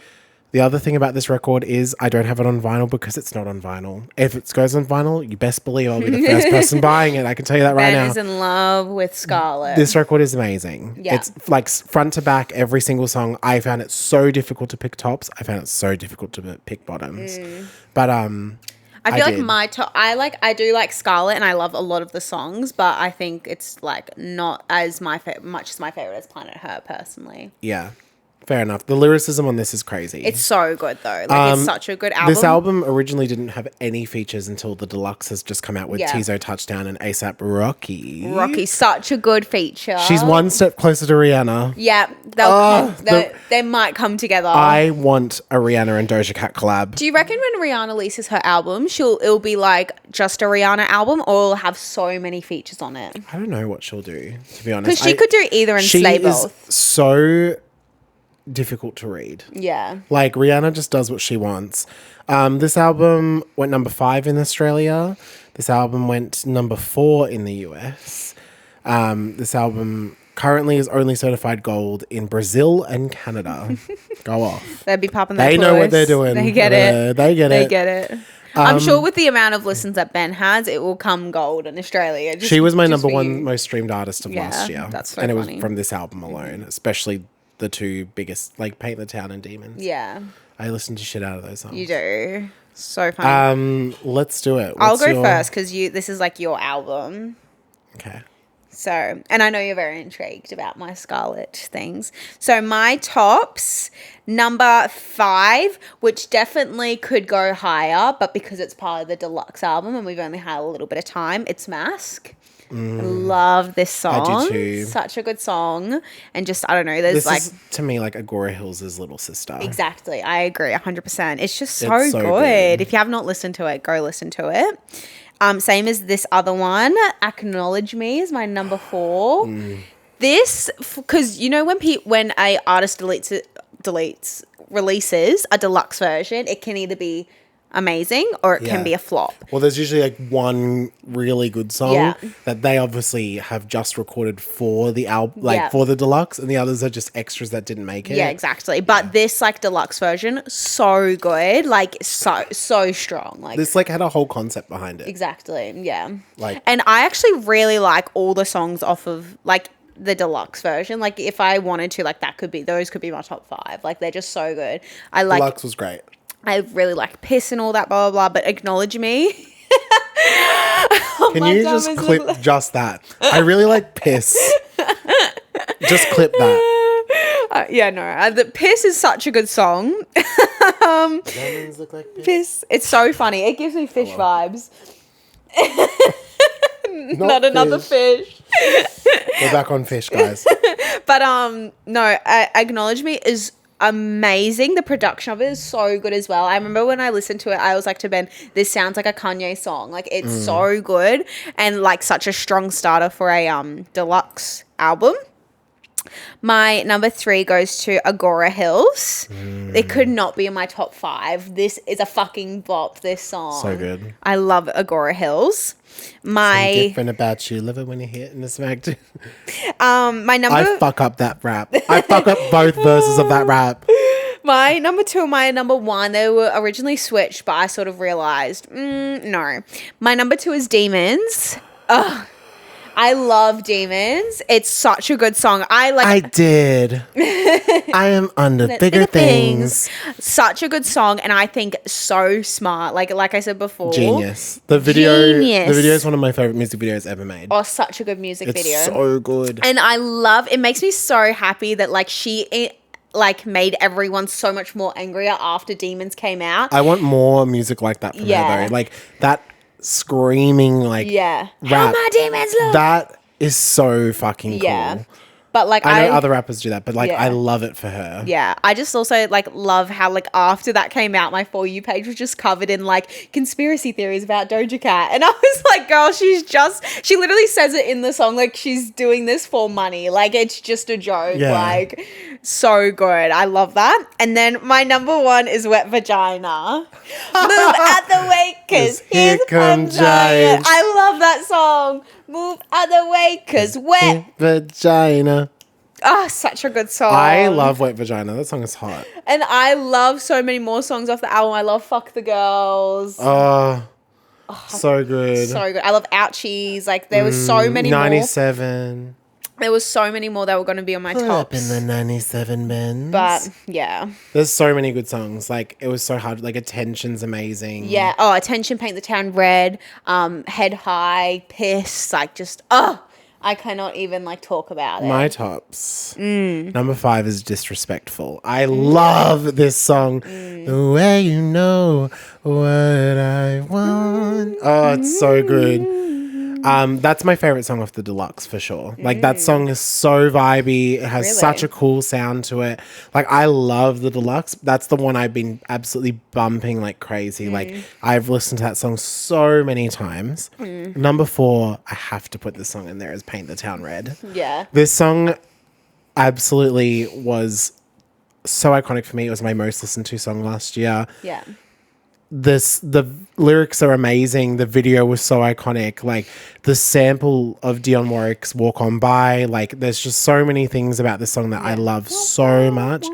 [SPEAKER 2] the other thing about this record is I don't have it on vinyl because it's not on vinyl. If it goes on vinyl, you best believe I'll be the first person buying it. I can tell you that right
[SPEAKER 1] Ben
[SPEAKER 2] now.
[SPEAKER 1] is in love with Scarlet.
[SPEAKER 2] This record is amazing.
[SPEAKER 1] Yeah.
[SPEAKER 2] It's like front to back, every single song. I found it so difficult to pick tops. I found it so difficult to pick bottoms. But
[SPEAKER 1] I feel like my top. I do like Scarlet, and I love a lot of the songs, but I think it's like not as much as my favorite as Planet Her personally.
[SPEAKER 2] Yeah. Fair enough. The lyricism on this is crazy.
[SPEAKER 1] It's so good though. Like it's such a good album.
[SPEAKER 2] This album originally didn't have any features until the deluxe has just come out with
[SPEAKER 1] Yeah.
[SPEAKER 2] Tizo Touchdown and ASAP Rocky.
[SPEAKER 1] Rocky, such a good feature.
[SPEAKER 2] She's one step closer to Rihanna.
[SPEAKER 1] Yeah, they might come together.
[SPEAKER 2] I want a Rihanna and Doja Cat collab.
[SPEAKER 1] Do you reckon when Rihanna releases her album, it'll be like just a Rihanna album, or it'll have so many features on it?
[SPEAKER 2] I don't know what she'll do, to be honest.
[SPEAKER 1] Because she could do either and
[SPEAKER 2] she
[SPEAKER 1] slay
[SPEAKER 2] is
[SPEAKER 1] both.
[SPEAKER 2] so difficult to read.
[SPEAKER 1] Yeah.
[SPEAKER 2] Like Rihanna just does what she wants. This album went number 5 in Australia. This album went number 4 in the US. This album currently is only certified gold in Brazil and Canada. Go off.
[SPEAKER 1] They'd be popping their
[SPEAKER 2] They know what
[SPEAKER 1] toys.
[SPEAKER 2] they're doing.
[SPEAKER 1] They get it.
[SPEAKER 2] They get it.
[SPEAKER 1] They get it. I'm sure with the amount of listens that Ben has, it will come gold in Australia.
[SPEAKER 2] She was my
[SPEAKER 1] just
[SPEAKER 2] number
[SPEAKER 1] for
[SPEAKER 2] 1
[SPEAKER 1] you.
[SPEAKER 2] most streamed artist of last year.
[SPEAKER 1] that's so
[SPEAKER 2] and it
[SPEAKER 1] funny.
[SPEAKER 2] was from this album alone, especially the two biggest, like Paint the Town and Demons.
[SPEAKER 1] Yeah,
[SPEAKER 2] I listen to shit out of those songs.
[SPEAKER 1] you do. So funny.
[SPEAKER 2] Let's do it.
[SPEAKER 1] I'll
[SPEAKER 2] What's
[SPEAKER 1] go
[SPEAKER 2] your-
[SPEAKER 1] first because this is like your album.
[SPEAKER 2] Okay.
[SPEAKER 1] So, and I know you're very intrigued about my Scarlet things. So my tops, number 5, which definitely could go higher, but because it's part of the deluxe album and we've only had a little bit of time, it's Mask. I love this song.
[SPEAKER 2] I do too.
[SPEAKER 1] Such a good song. And just, I don't know, there's
[SPEAKER 2] This
[SPEAKER 1] like...
[SPEAKER 2] is, to me, like Agora Hills' little sister.
[SPEAKER 1] Exactly. I agree 100%. It's just so,
[SPEAKER 2] It's so
[SPEAKER 1] good.
[SPEAKER 2] good.
[SPEAKER 1] If you have not listened to it, go listen to it. Same as this other one. Acknowledge Me is my number 4. This, because you know when a artist releases a deluxe version, it can either be amazing or it
[SPEAKER 2] Yeah.
[SPEAKER 1] can be a flop.
[SPEAKER 2] Well, there's usually like one really good song
[SPEAKER 1] Yeah.
[SPEAKER 2] that they obviously have just recorded for the album, like
[SPEAKER 1] Yeah.
[SPEAKER 2] for the deluxe, and the others are just extras that didn't make it.
[SPEAKER 1] Yeah, exactly. But this like deluxe version, so good, like so strong. Like
[SPEAKER 2] This like had a whole concept behind it.
[SPEAKER 1] exactly, yeah.
[SPEAKER 2] Like-
[SPEAKER 1] and I actually really like all the songs off of like the deluxe version. Like if I wanted to, like those could be my top 5. Like they're just so good. I like.
[SPEAKER 2] Deluxe was great.
[SPEAKER 1] I really like Piss and all that, blah blah blah. But Acknowledge Me.
[SPEAKER 2] Can you just clip just that? I really like Piss. Just clip that.
[SPEAKER 1] Yeah, no. The Piss is such a good song.
[SPEAKER 2] Lemons look like piss.
[SPEAKER 1] Piss. It's so funny. It gives me fish vibes.
[SPEAKER 2] Not
[SPEAKER 1] another fish.
[SPEAKER 2] We're back on fish, guys.
[SPEAKER 1] But no, Acknowledge Me is amazing. The production of it is so good as well. I remember when I listened to it, I was like to Ben, this sounds like a Kanye song. Like, it's so good and like such a strong starter for a deluxe album. My number 3 goes to Agora Hills. It could not be in my top 5. This is a fucking bop, this song.
[SPEAKER 2] So good.
[SPEAKER 1] I love Agora Hills.
[SPEAKER 2] Something different about you. Love it when you hit in the smack.
[SPEAKER 1] My number...
[SPEAKER 2] I fuck up that rap. I fuck up both verses of that rap.
[SPEAKER 1] My number 2 and my number 1, they were originally switched, but I sort of realized, no. My number 2 is Demons. Ugh. I love Demons. It's such a good song. I
[SPEAKER 2] did. I am under bigger things.
[SPEAKER 1] Such a good song, and I think so smart. Like I said before.
[SPEAKER 2] Genius. The video is one of my favorite music videos ever made.
[SPEAKER 1] Oh, such a good music video.
[SPEAKER 2] It's so good.
[SPEAKER 1] And I love, it makes me so happy that like she made everyone so much more angrier after Demons came out.
[SPEAKER 2] I want more music like that from her though. Like that screaming rap.
[SPEAKER 1] How my demons look.
[SPEAKER 2] That is so fucking cool.
[SPEAKER 1] But like
[SPEAKER 2] I know other rappers do that, but like I love it for her.
[SPEAKER 1] Yeah. I just also like love how like after that came out, my For You page was just covered in like conspiracy theories about Doja Cat. And I was like, girl, she literally says it in the song, like she's doing this for money. Like it's just a joke. Yeah. Like so good. I love that. And then my number 1 is Wet Vagina. Move out the way, cause here comes Giant. I love that song. Move out the way, cause wet
[SPEAKER 2] vagina.
[SPEAKER 1] Oh, such a good song.
[SPEAKER 2] I love Wet Vagina. That song is hot.
[SPEAKER 1] And I love so many more songs off the album. I love Fuck the Girls.
[SPEAKER 2] So good.
[SPEAKER 1] So good. I love Ouchies. Like there was so many
[SPEAKER 2] 97.
[SPEAKER 1] There was so many more that were going to be on my
[SPEAKER 2] Pull
[SPEAKER 1] tops.
[SPEAKER 2] up in the 97 Benz.
[SPEAKER 1] But yeah.
[SPEAKER 2] There's so many good songs. Like it was so hard. Like Attention's amazing.
[SPEAKER 1] Yeah. Oh, Attention, Paint the Town Red, Head High, Piss. Like just, I cannot even like talk about it.
[SPEAKER 2] My tops. Number 5 is Disrespectful. I love this song. The way you know what I want. Oh, it's so good. That's my favorite song off the deluxe for sure. Like that song is so vibey. It has such a cool sound to it. Like I love the deluxe. That's the one I've been absolutely bumping like crazy. Like I've listened to that song so many times. Number 4, I have to put this song in there, is Paint the Town Red.
[SPEAKER 1] Yeah.
[SPEAKER 2] This song absolutely was so iconic for me. It was my most listened to song last year.
[SPEAKER 1] Yeah.
[SPEAKER 2] The lyrics are amazing. The video was so iconic. Like the sample of Dionne Warwick's Walk On By. Like there's just so many things about this song that I love so much.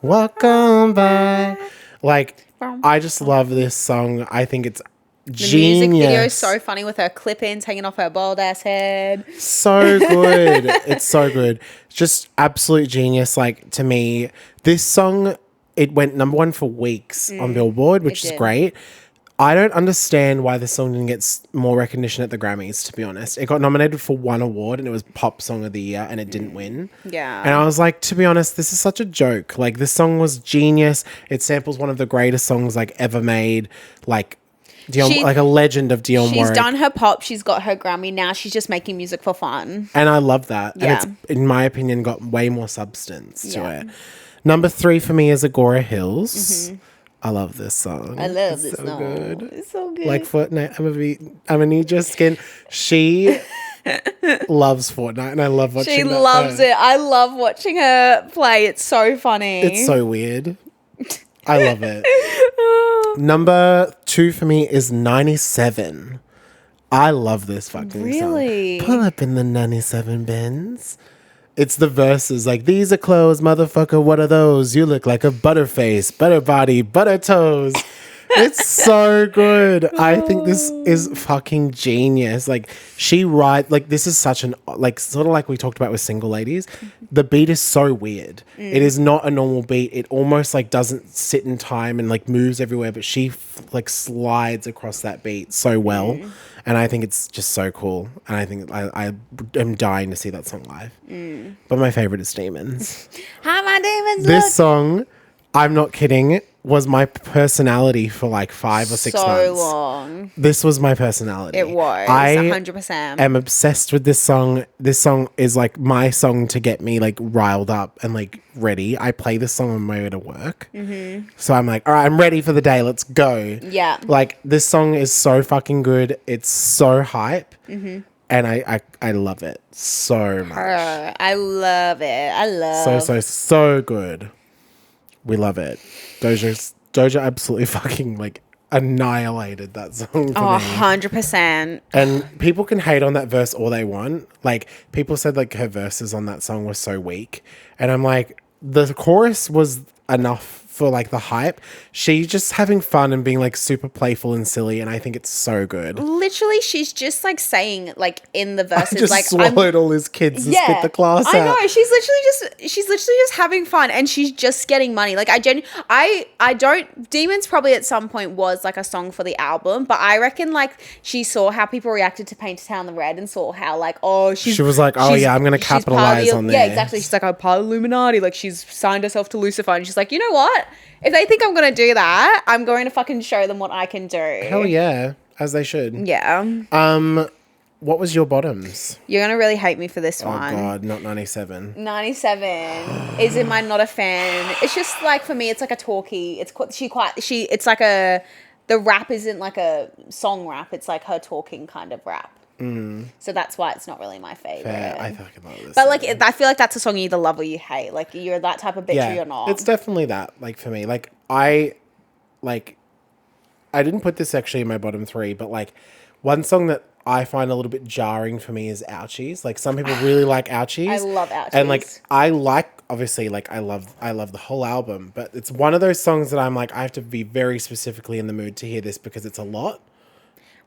[SPEAKER 2] Walk on by. Like I just love this song. I think it's genius.
[SPEAKER 1] The music video is so funny with her clip-ins hanging off her bald ass head.
[SPEAKER 2] So good. It's so good. Just absolute genius. Like to me, this song, it went number 1 for weeks on Billboard, which is great. I don't understand why this song didn't get more recognition at the Grammys, to be honest. It got nominated for 1 award and it was Pop Song of the Year and it didn't win.
[SPEAKER 1] Yeah.
[SPEAKER 2] And I was like, to be honest, this is such a joke. Like this song was genius. It samples one of the greatest songs like ever made. Like like a legend of Dionne Warwick.
[SPEAKER 1] She's done her pop. She's got her Grammy. Now she's just making music for fun.
[SPEAKER 2] And I love that.
[SPEAKER 1] Yeah.
[SPEAKER 2] And it's, in my opinion, got way more substance to it. Number 3 for me is Agora Hills. I love this song.
[SPEAKER 1] I love this
[SPEAKER 2] so
[SPEAKER 1] song.
[SPEAKER 2] Good.
[SPEAKER 1] It's so good.
[SPEAKER 2] Like Fortnite, I'm gonna need your skin. She loves Fortnite, and I love watching.
[SPEAKER 1] She loves it. I love watching her play. It's so funny.
[SPEAKER 2] It's so weird. I love it. Number 2 for me is 97. I love this fucking song.
[SPEAKER 1] Really?
[SPEAKER 2] Pull up in the 97 Benz. It's the verses like, these are clothes, motherfucker, what are those? You look like a butterface, butter body, butter toes. It's so good. I think this is fucking genius. Like this is such an, like sort of like we talked about with Single Ladies. The beat is so weird. It is not a normal beat. It almost like doesn't sit in time and like moves everywhere, but she like slides across that beat so well. And I think it's just so cool. And I think I am dying to see that song live. But my favorite is Demons.
[SPEAKER 1] How my demons
[SPEAKER 2] This
[SPEAKER 1] look.
[SPEAKER 2] song, I'm not kidding. was my personality for like 5 or 6 months.
[SPEAKER 1] So long.
[SPEAKER 2] This was my personality.
[SPEAKER 1] It was.
[SPEAKER 2] I
[SPEAKER 1] 100%.
[SPEAKER 2] am obsessed with this song. This song is like my song to get me like riled up and like ready. I play this song on my way to work. Mm-hmm. So I'm like, all right, I'm ready for the day. Let's go.
[SPEAKER 1] Yeah.
[SPEAKER 2] Like this song is so fucking good. It's so hype. Mm-hmm. And I love it so much.
[SPEAKER 1] I love it. I love
[SPEAKER 2] So good. We love it. Doja absolutely fucking like annihilated that song for me.
[SPEAKER 1] 100%.
[SPEAKER 2] And people can hate on that verse all they want. Like people said like her verses on that song were so weak. And I'm like, the chorus was enough for like the hype. She's just having fun and being like super playful and silly, and I think it's so good.
[SPEAKER 1] Literally, she's just like saying like in the verses,
[SPEAKER 2] I just
[SPEAKER 1] like
[SPEAKER 2] swallowed all his kids and spit the class out.
[SPEAKER 1] I know. She's literally just having fun, and she's just getting money. Like I don't. Demons probably at some point was like a song for the album, but I reckon like she saw how people reacted to Paint a Town the Red and saw how like she was like, oh yeah,
[SPEAKER 2] I'm gonna capitalize on this.
[SPEAKER 1] Yeah, exactly. She's like, I'm part of Illuminati. Like she's signed herself to Lucifer, and she's like, you know what? If they think I'm going to do that, I'm going to fucking show them what I can do.
[SPEAKER 2] Hell yeah, as they should.
[SPEAKER 1] Yeah.
[SPEAKER 2] What was your bottoms?
[SPEAKER 1] You're going to really hate me for this one.
[SPEAKER 2] Oh God, not 97.
[SPEAKER 1] 97 is in my not a fan. It's just like, for me, it's like a talkie. It's like the rap isn't like a song rap. It's like her talking kind of rap. Mm. So that's why it's not really my favorite.
[SPEAKER 2] Fair. I fucking love this.
[SPEAKER 1] But like, I feel like that's a song you either love or you hate. Like you're that type of bitch or you're not.
[SPEAKER 2] It's definitely that. Like for me, like I didn't put this actually in my bottom 3, but like one song that I find a little bit jarring for me is Ouchies. Like some people really like Ouchies.
[SPEAKER 1] I love Ouchies.
[SPEAKER 2] And like I like obviously like I love the whole album, but it's one of those songs that I'm like I have to be very specifically in the mood to hear this because it's a lot.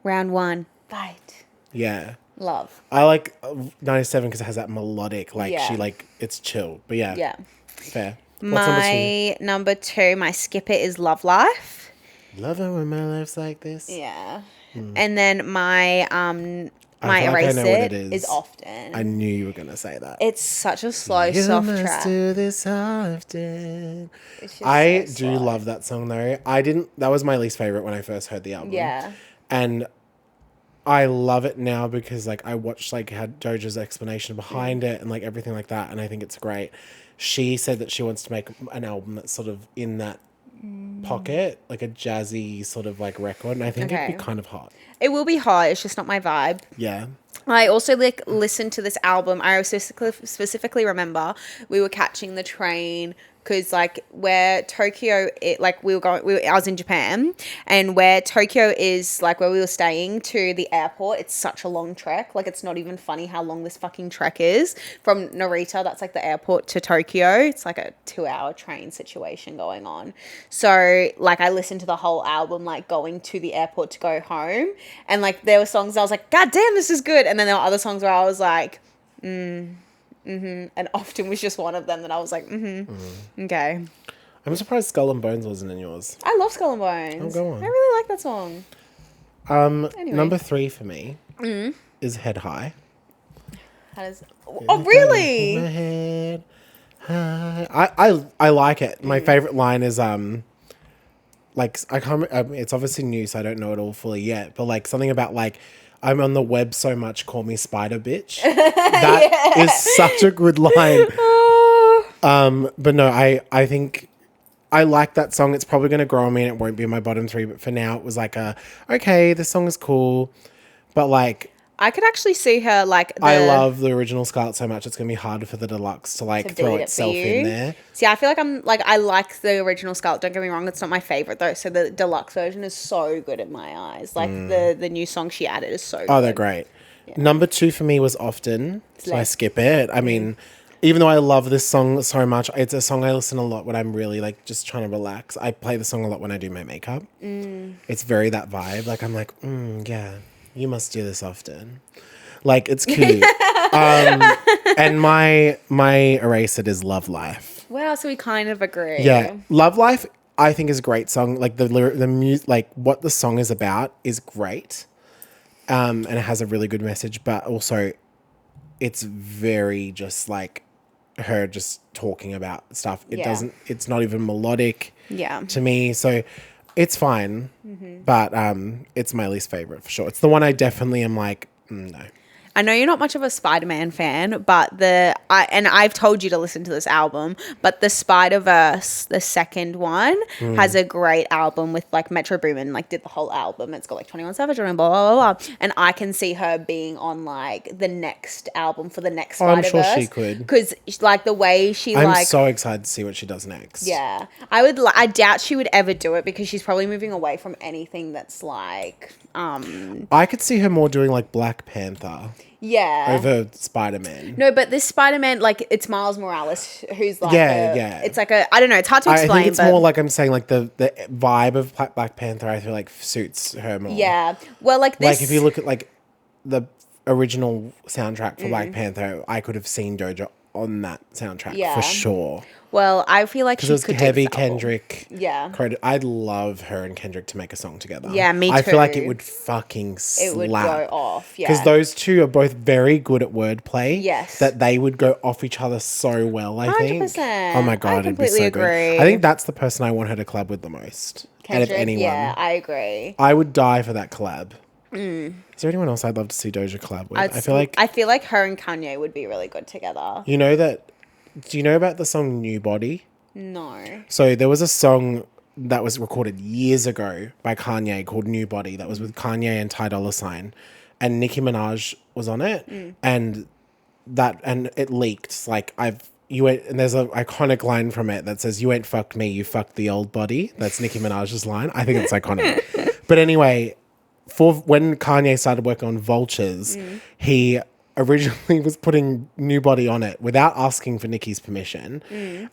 [SPEAKER 1] Round 1, fight.
[SPEAKER 2] Yeah.
[SPEAKER 1] Love.
[SPEAKER 2] I like 97 because it has that melodic, like she like it's chill. But yeah.
[SPEAKER 1] Yeah.
[SPEAKER 2] Fair. What's
[SPEAKER 1] my number 2, my skipper is Love Life.
[SPEAKER 2] Love it when my life's like this.
[SPEAKER 1] Yeah. And then my erase it is Often.
[SPEAKER 2] I knew you were gonna say that.
[SPEAKER 1] It's such a slow, soft track.
[SPEAKER 2] Do this often. I do love that song though. That was my least favorite when I first heard the album.
[SPEAKER 1] Yeah.
[SPEAKER 2] And I love it now because like I watched like had Doja's explanation behind it and like everything like that, and I think it's great. She said that she wants to make an album that's sort of in that pocket, like a jazzy sort of like record, and I think it'd be kind of hot.
[SPEAKER 1] It will be hot. It's just not my vibe.
[SPEAKER 2] Yeah.
[SPEAKER 1] I also like listened to this album. I specifically remember we were catching the train because like where Tokyo, I was in Japan, and where Tokyo is like where we were staying to the airport, it's such a long trek. Like it's not even funny how long this fucking trek is from Narita. That's like the airport to Tokyo. It's like a 2-hour train situation going on. So like I listened to the whole album like going to the airport to go home, and like there were songs I was like, God damn, this is good, and then there were other songs where I was like, and Often was just one of them that I was like, okay.
[SPEAKER 2] I'm surprised Skull and Bones wasn't in yours.
[SPEAKER 1] I love Skull and Bones.
[SPEAKER 2] Oh, go on.
[SPEAKER 1] I really like that song. Anyway.
[SPEAKER 2] Number 3 for me is Head High.
[SPEAKER 1] Oh, really?
[SPEAKER 2] My head high. I like it. My favorite line is like I can't. It's obviously new, so I don't know it all fully yet. But like something about like, I'm on the web so much, call me Spider Bitch. That is such a good line. But no, I think I like that song. It's probably going to grow on me and it won't be in my bottom 3. But for now, it was like okay, this song is cool. But like,
[SPEAKER 1] I could actually see her like.
[SPEAKER 2] I love the original Scarlet so much. It's going to be harder for the deluxe to like throw itself in there.
[SPEAKER 1] See, I feel like I like the original Scarlet. Don't get me wrong. It's not my favorite though. So the deluxe version is so good in my eyes. Like the new song she added is so good.
[SPEAKER 2] Oh, they're great. Yeah. Number 2 for me was Often. So I skip it. I mean, even though I love this song so much, it's a song I listen a lot when I'm really like just trying to relax. I play the song a lot when I do my makeup. It's very that vibe. Like I'm like, yeah, you must do this often. Like it's cute. And my erase it is Love Life.
[SPEAKER 1] Wow, so we kind of agree.
[SPEAKER 2] Yeah, Love Life I think is a great song. Like the music, like what the song is about is great. And it has a really good message, but also it's very just like her just talking about stuff. It's not even melodic.
[SPEAKER 1] Yeah.
[SPEAKER 2] to me. So it's fine, but it's my least favorite for sure. It's the one I definitely am like, no.
[SPEAKER 1] I know you're not much of a Spider-Man fan, but I've told you to listen to this album, but the Spider-Verse, the second one, has a great album with like Metro Boomin, like did the whole album. It's got like 21 Savage and blah, blah, blah, blah. And I can see her being on like the next album for the next Spider-Verse.
[SPEAKER 2] I'm sure she could.
[SPEAKER 1] Because like the way she
[SPEAKER 2] I'm so excited to see what she does next.
[SPEAKER 1] Yeah. I doubt she would ever do it because she's probably moving away from anything that's like,
[SPEAKER 2] I could see her more doing like Black Panther.
[SPEAKER 1] Yeah.
[SPEAKER 2] Over Spider-Man.
[SPEAKER 1] No, but this Spider-Man, like, it's Miles Morales, who's like,
[SPEAKER 2] yeah.
[SPEAKER 1] It's like I don't know, it's hard to explain.
[SPEAKER 2] I think it's more like I'm saying, like the vibe of Black Panther, I feel like suits her more.
[SPEAKER 1] Yeah. Well, like this.
[SPEAKER 2] Like if you look at like the original soundtrack for Black Panther, I could have seen Doja on that soundtrack for sure.
[SPEAKER 1] Well, I feel like she
[SPEAKER 2] Because
[SPEAKER 1] could
[SPEAKER 2] it was heavy
[SPEAKER 1] take the album.
[SPEAKER 2] Kendrick.
[SPEAKER 1] Yeah.
[SPEAKER 2] Credit. I'd love her and Kendrick to make a song together.
[SPEAKER 1] Yeah, me
[SPEAKER 2] I feel like
[SPEAKER 1] too.
[SPEAKER 2] it would fucking slap.
[SPEAKER 1] It would go off, yeah.
[SPEAKER 2] Because those two are both very good at wordplay.
[SPEAKER 1] Yes.
[SPEAKER 2] That they would go off each other so well, I think.
[SPEAKER 1] 100%.
[SPEAKER 2] Oh my God, it'd be so
[SPEAKER 1] completely agree.
[SPEAKER 2] good. I think that's the person I want her to collab with the most.
[SPEAKER 1] Kendrick,
[SPEAKER 2] out of anyone.
[SPEAKER 1] yeah, I agree.
[SPEAKER 2] I would die for that collab. Is there anyone else I'd love to see Doja collab with?
[SPEAKER 1] I feel like her and Kanye would be really good together.
[SPEAKER 2] You know that... Do you know about the song New Body?
[SPEAKER 1] No.
[SPEAKER 2] So there was a song that was recorded years ago by Kanye called New Body that was with Kanye and Ty Dolla $ign, and Nicki Minaj was on it, and it leaked. Like and there's an iconic line from it that says, "You ain't fucked me, you fucked the old body." That's Nicki Minaj's line. I think it's iconic. But anyway, when Kanye started working on Vultures, he originally was putting New Body on it without asking for Nicki's permission.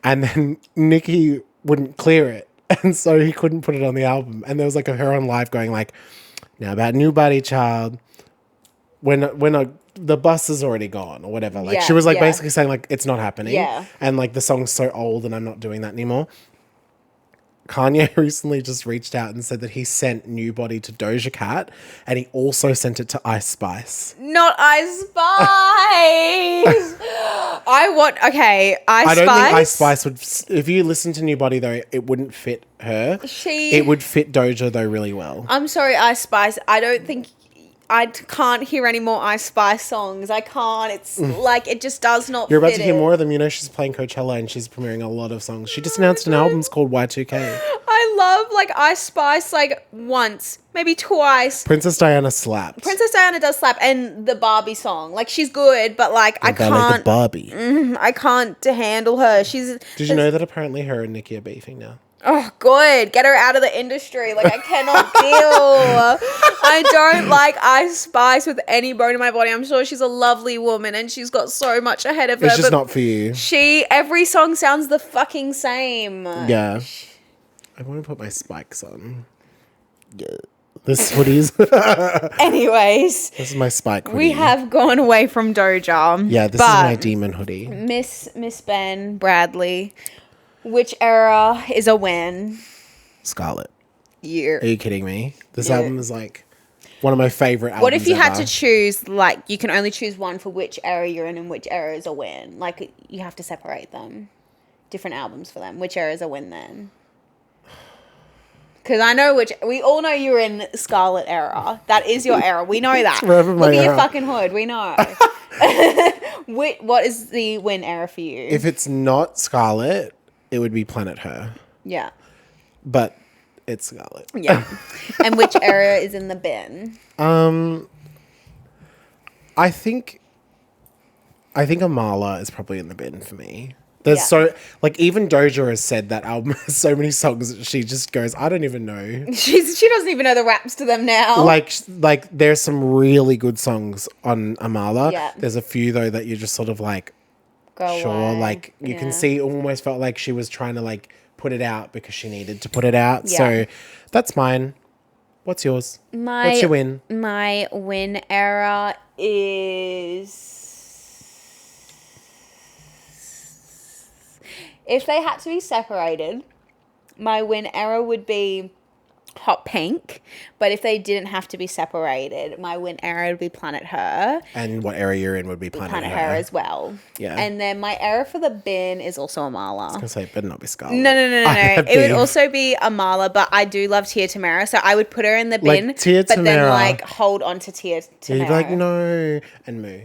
[SPEAKER 2] And then Nicki wouldn't clear it. And so he couldn't put it on the album. And there was like her on live going like, "Now about New Body, child, when the bus is already gone," or whatever. Like she was like basically saying like, it's not happening.
[SPEAKER 1] Yeah.
[SPEAKER 2] And like the song's so old and I'm not doing that anymore. Kanye recently just reached out and said that he sent New Body to Doja Cat and he also sent it to Ice Spice.
[SPEAKER 1] Not Ice Spice. I don't
[SPEAKER 2] think Ice Spice would... If you listen to New Body though, it wouldn't fit her. It would fit Doja though really well.
[SPEAKER 1] I'm sorry, Ice Spice. I can't hear any more Ice Spice songs. I can't. It's like, it just does not fit.
[SPEAKER 2] You're about to hear more of them. You know, she's playing Coachella and she's premiering a lot of songs. She just announced an album called Y2K.
[SPEAKER 1] I love like Ice Spice like once, maybe twice.
[SPEAKER 2] Princess Diana slapped.
[SPEAKER 1] Princess Diana does slap, and the Barbie song. Like, she's good, but like I can't.
[SPEAKER 2] Like the Barbie.
[SPEAKER 1] I can't handle her.
[SPEAKER 2] Did you know that apparently her and Nicki are beefing now?
[SPEAKER 1] Oh, good. Get her out of the industry. Like, I cannot deal. I don't like Ice Spice with any bone in my body. I'm sure she's a lovely woman and she's got so much ahead of her.
[SPEAKER 2] It's just not for you.
[SPEAKER 1] Every song sounds the fucking same.
[SPEAKER 2] Yeah. I want to put my spikes on. Yeah. This hoodies.
[SPEAKER 1] Anyways.
[SPEAKER 2] This is my spike hoodie.
[SPEAKER 1] We have gone away from Doja.
[SPEAKER 2] Yeah, this is my demon hoodie.
[SPEAKER 1] Miss Ben Bradley. Which era is a win?
[SPEAKER 2] Scarlet.
[SPEAKER 1] Year.
[SPEAKER 2] Are you kidding me? This album is like one of my favorite albums.
[SPEAKER 1] What if you
[SPEAKER 2] ever.
[SPEAKER 1] had to choose, like, you can only choose one for which era you're in and which era is a win? Like, you have to separate them. Different albums for them. Which era is a win then? Because I know we all know you're in Scarlet era. That is your era. We know that. Look at your fucking hood. We know. What is the win era for you?
[SPEAKER 2] If it's not Scarlet, it would be Planet Her.
[SPEAKER 1] Yeah.
[SPEAKER 2] But it's Scarlet.
[SPEAKER 1] Yeah. And which era is in the bin?
[SPEAKER 2] I think Amala is probably in the bin for me. There's so, like, even Doja has said that album has so many songs that she just goes, I don't even know.
[SPEAKER 1] She doesn't even know the raps to them now.
[SPEAKER 2] Like there's some really good songs on Amala.
[SPEAKER 1] Yeah.
[SPEAKER 2] There's a few though that you're just sort of like, sure,
[SPEAKER 1] away.
[SPEAKER 2] like you can see it almost felt like she was trying to like put it out because she needed to put it out. Yeah. So that's mine. What's yours? What's your win?
[SPEAKER 1] My win era is... If they had to be separated, my win era would be hot pink. But if they didn't have to be separated, my win era would be Planet Her.
[SPEAKER 2] And what era you're in would be Planet Her.
[SPEAKER 1] As well.
[SPEAKER 2] Yeah.
[SPEAKER 1] And then my era for the bin is also Amala.
[SPEAKER 2] I was going to say, it better not be Scarlet.
[SPEAKER 1] No. It would also be Amala, but I do love Tia Tamara, so I would put her in the bin.
[SPEAKER 2] Like, Tia
[SPEAKER 1] but
[SPEAKER 2] Tamara.
[SPEAKER 1] then, like, hold on to Tia Tamara.
[SPEAKER 2] You'd be like, no. And Moo.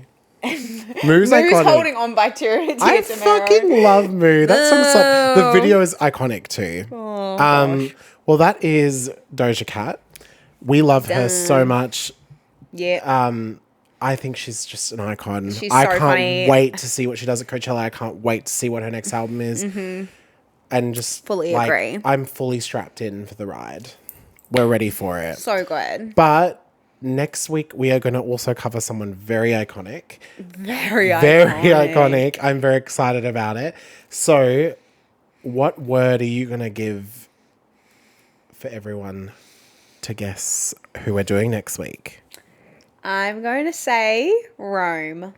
[SPEAKER 1] Moo's
[SPEAKER 2] iconic.
[SPEAKER 1] holding on by Tia
[SPEAKER 2] I
[SPEAKER 1] Tamara.
[SPEAKER 2] fucking love Moo. That song's like, the video is iconic too.
[SPEAKER 1] Oh, gosh.
[SPEAKER 2] Well, that is Doja Cat. We love her so much.
[SPEAKER 1] Yeah.
[SPEAKER 2] I think she's just an icon.
[SPEAKER 1] She's
[SPEAKER 2] I
[SPEAKER 1] so
[SPEAKER 2] can't
[SPEAKER 1] funny.
[SPEAKER 2] wait to see what she does at Coachella. I can't wait to see what her next album is. And just
[SPEAKER 1] Fully agree.
[SPEAKER 2] I'm fully strapped in for the ride. We're ready for it.
[SPEAKER 1] So good.
[SPEAKER 2] But next week we are going to also cover someone very iconic.
[SPEAKER 1] Very
[SPEAKER 2] iconic. I'm very excited about it. So, what word are you going to give for everyone to guess who we're doing next week?
[SPEAKER 1] I'm going to say Rome.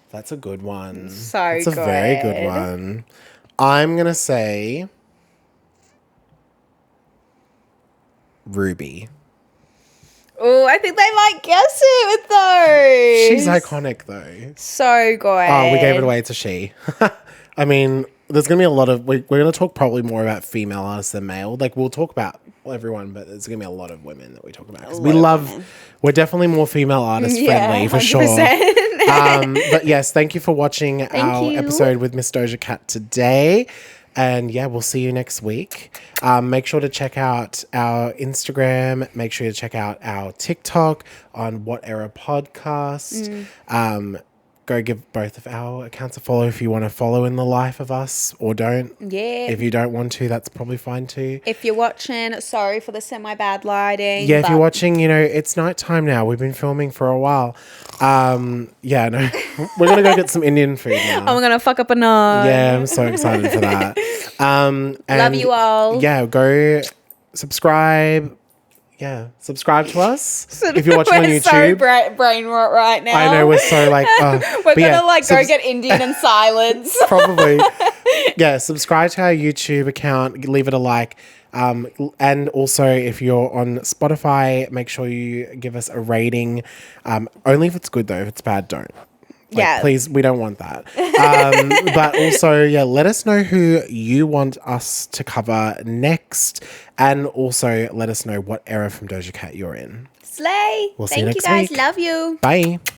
[SPEAKER 2] That's a good one.
[SPEAKER 1] That's
[SPEAKER 2] a very good one. I'm going to say Ruby.
[SPEAKER 1] Oh, I think they might guess it with those.
[SPEAKER 2] She's iconic though.
[SPEAKER 1] So good.
[SPEAKER 2] Oh, we gave it away to she. I mean, there's going to be a lot of... We're going to talk probably more about female artists than male. Like, we'll talk about everyone, but there's going to be a lot of women that we talk about. Because we love... We're definitely more female artist friendly, for 100%. Sure. But yes, thank you for watching our episode with Miss Doja Cat today. And yeah, we'll see you next week. Make sure to check out our Instagram. Make sure to check out our TikTok on What Era Podcast. Go give both of our accounts a follow if you want to follow in the life of us, or don't.
[SPEAKER 1] Yeah.
[SPEAKER 2] If you don't want to, that's probably fine too.
[SPEAKER 1] If you're watching, sorry for the semi-bad lighting.
[SPEAKER 2] Yeah, if you're watching, it's nighttime now. We've been filming for a while. Yeah, no, we're going to go get some Indian food now.
[SPEAKER 1] I'm going to fuck up a night.
[SPEAKER 2] Yeah, I'm so excited for that. And
[SPEAKER 1] love you all.
[SPEAKER 2] Yeah, go subscribe. Yeah, subscribe to us if you're watching on YouTube.
[SPEAKER 1] We're so brain rot right now.
[SPEAKER 2] I know, we're so like...
[SPEAKER 1] we're going to go get Indian in silence.
[SPEAKER 2] Probably. Yeah, subscribe to our YouTube account. Leave it a like. And also, if you're on Spotify, make sure you give us a rating. Only if it's good, though. If it's bad, don't. Please, we don't want that. But also, yeah, let us know who you want us to cover next. And also, let us know what era from Doja Cat you're in.
[SPEAKER 1] Slay.
[SPEAKER 2] We'll see you next
[SPEAKER 1] Thank you, guys.
[SPEAKER 2] week.
[SPEAKER 1] Love you.
[SPEAKER 2] Bye.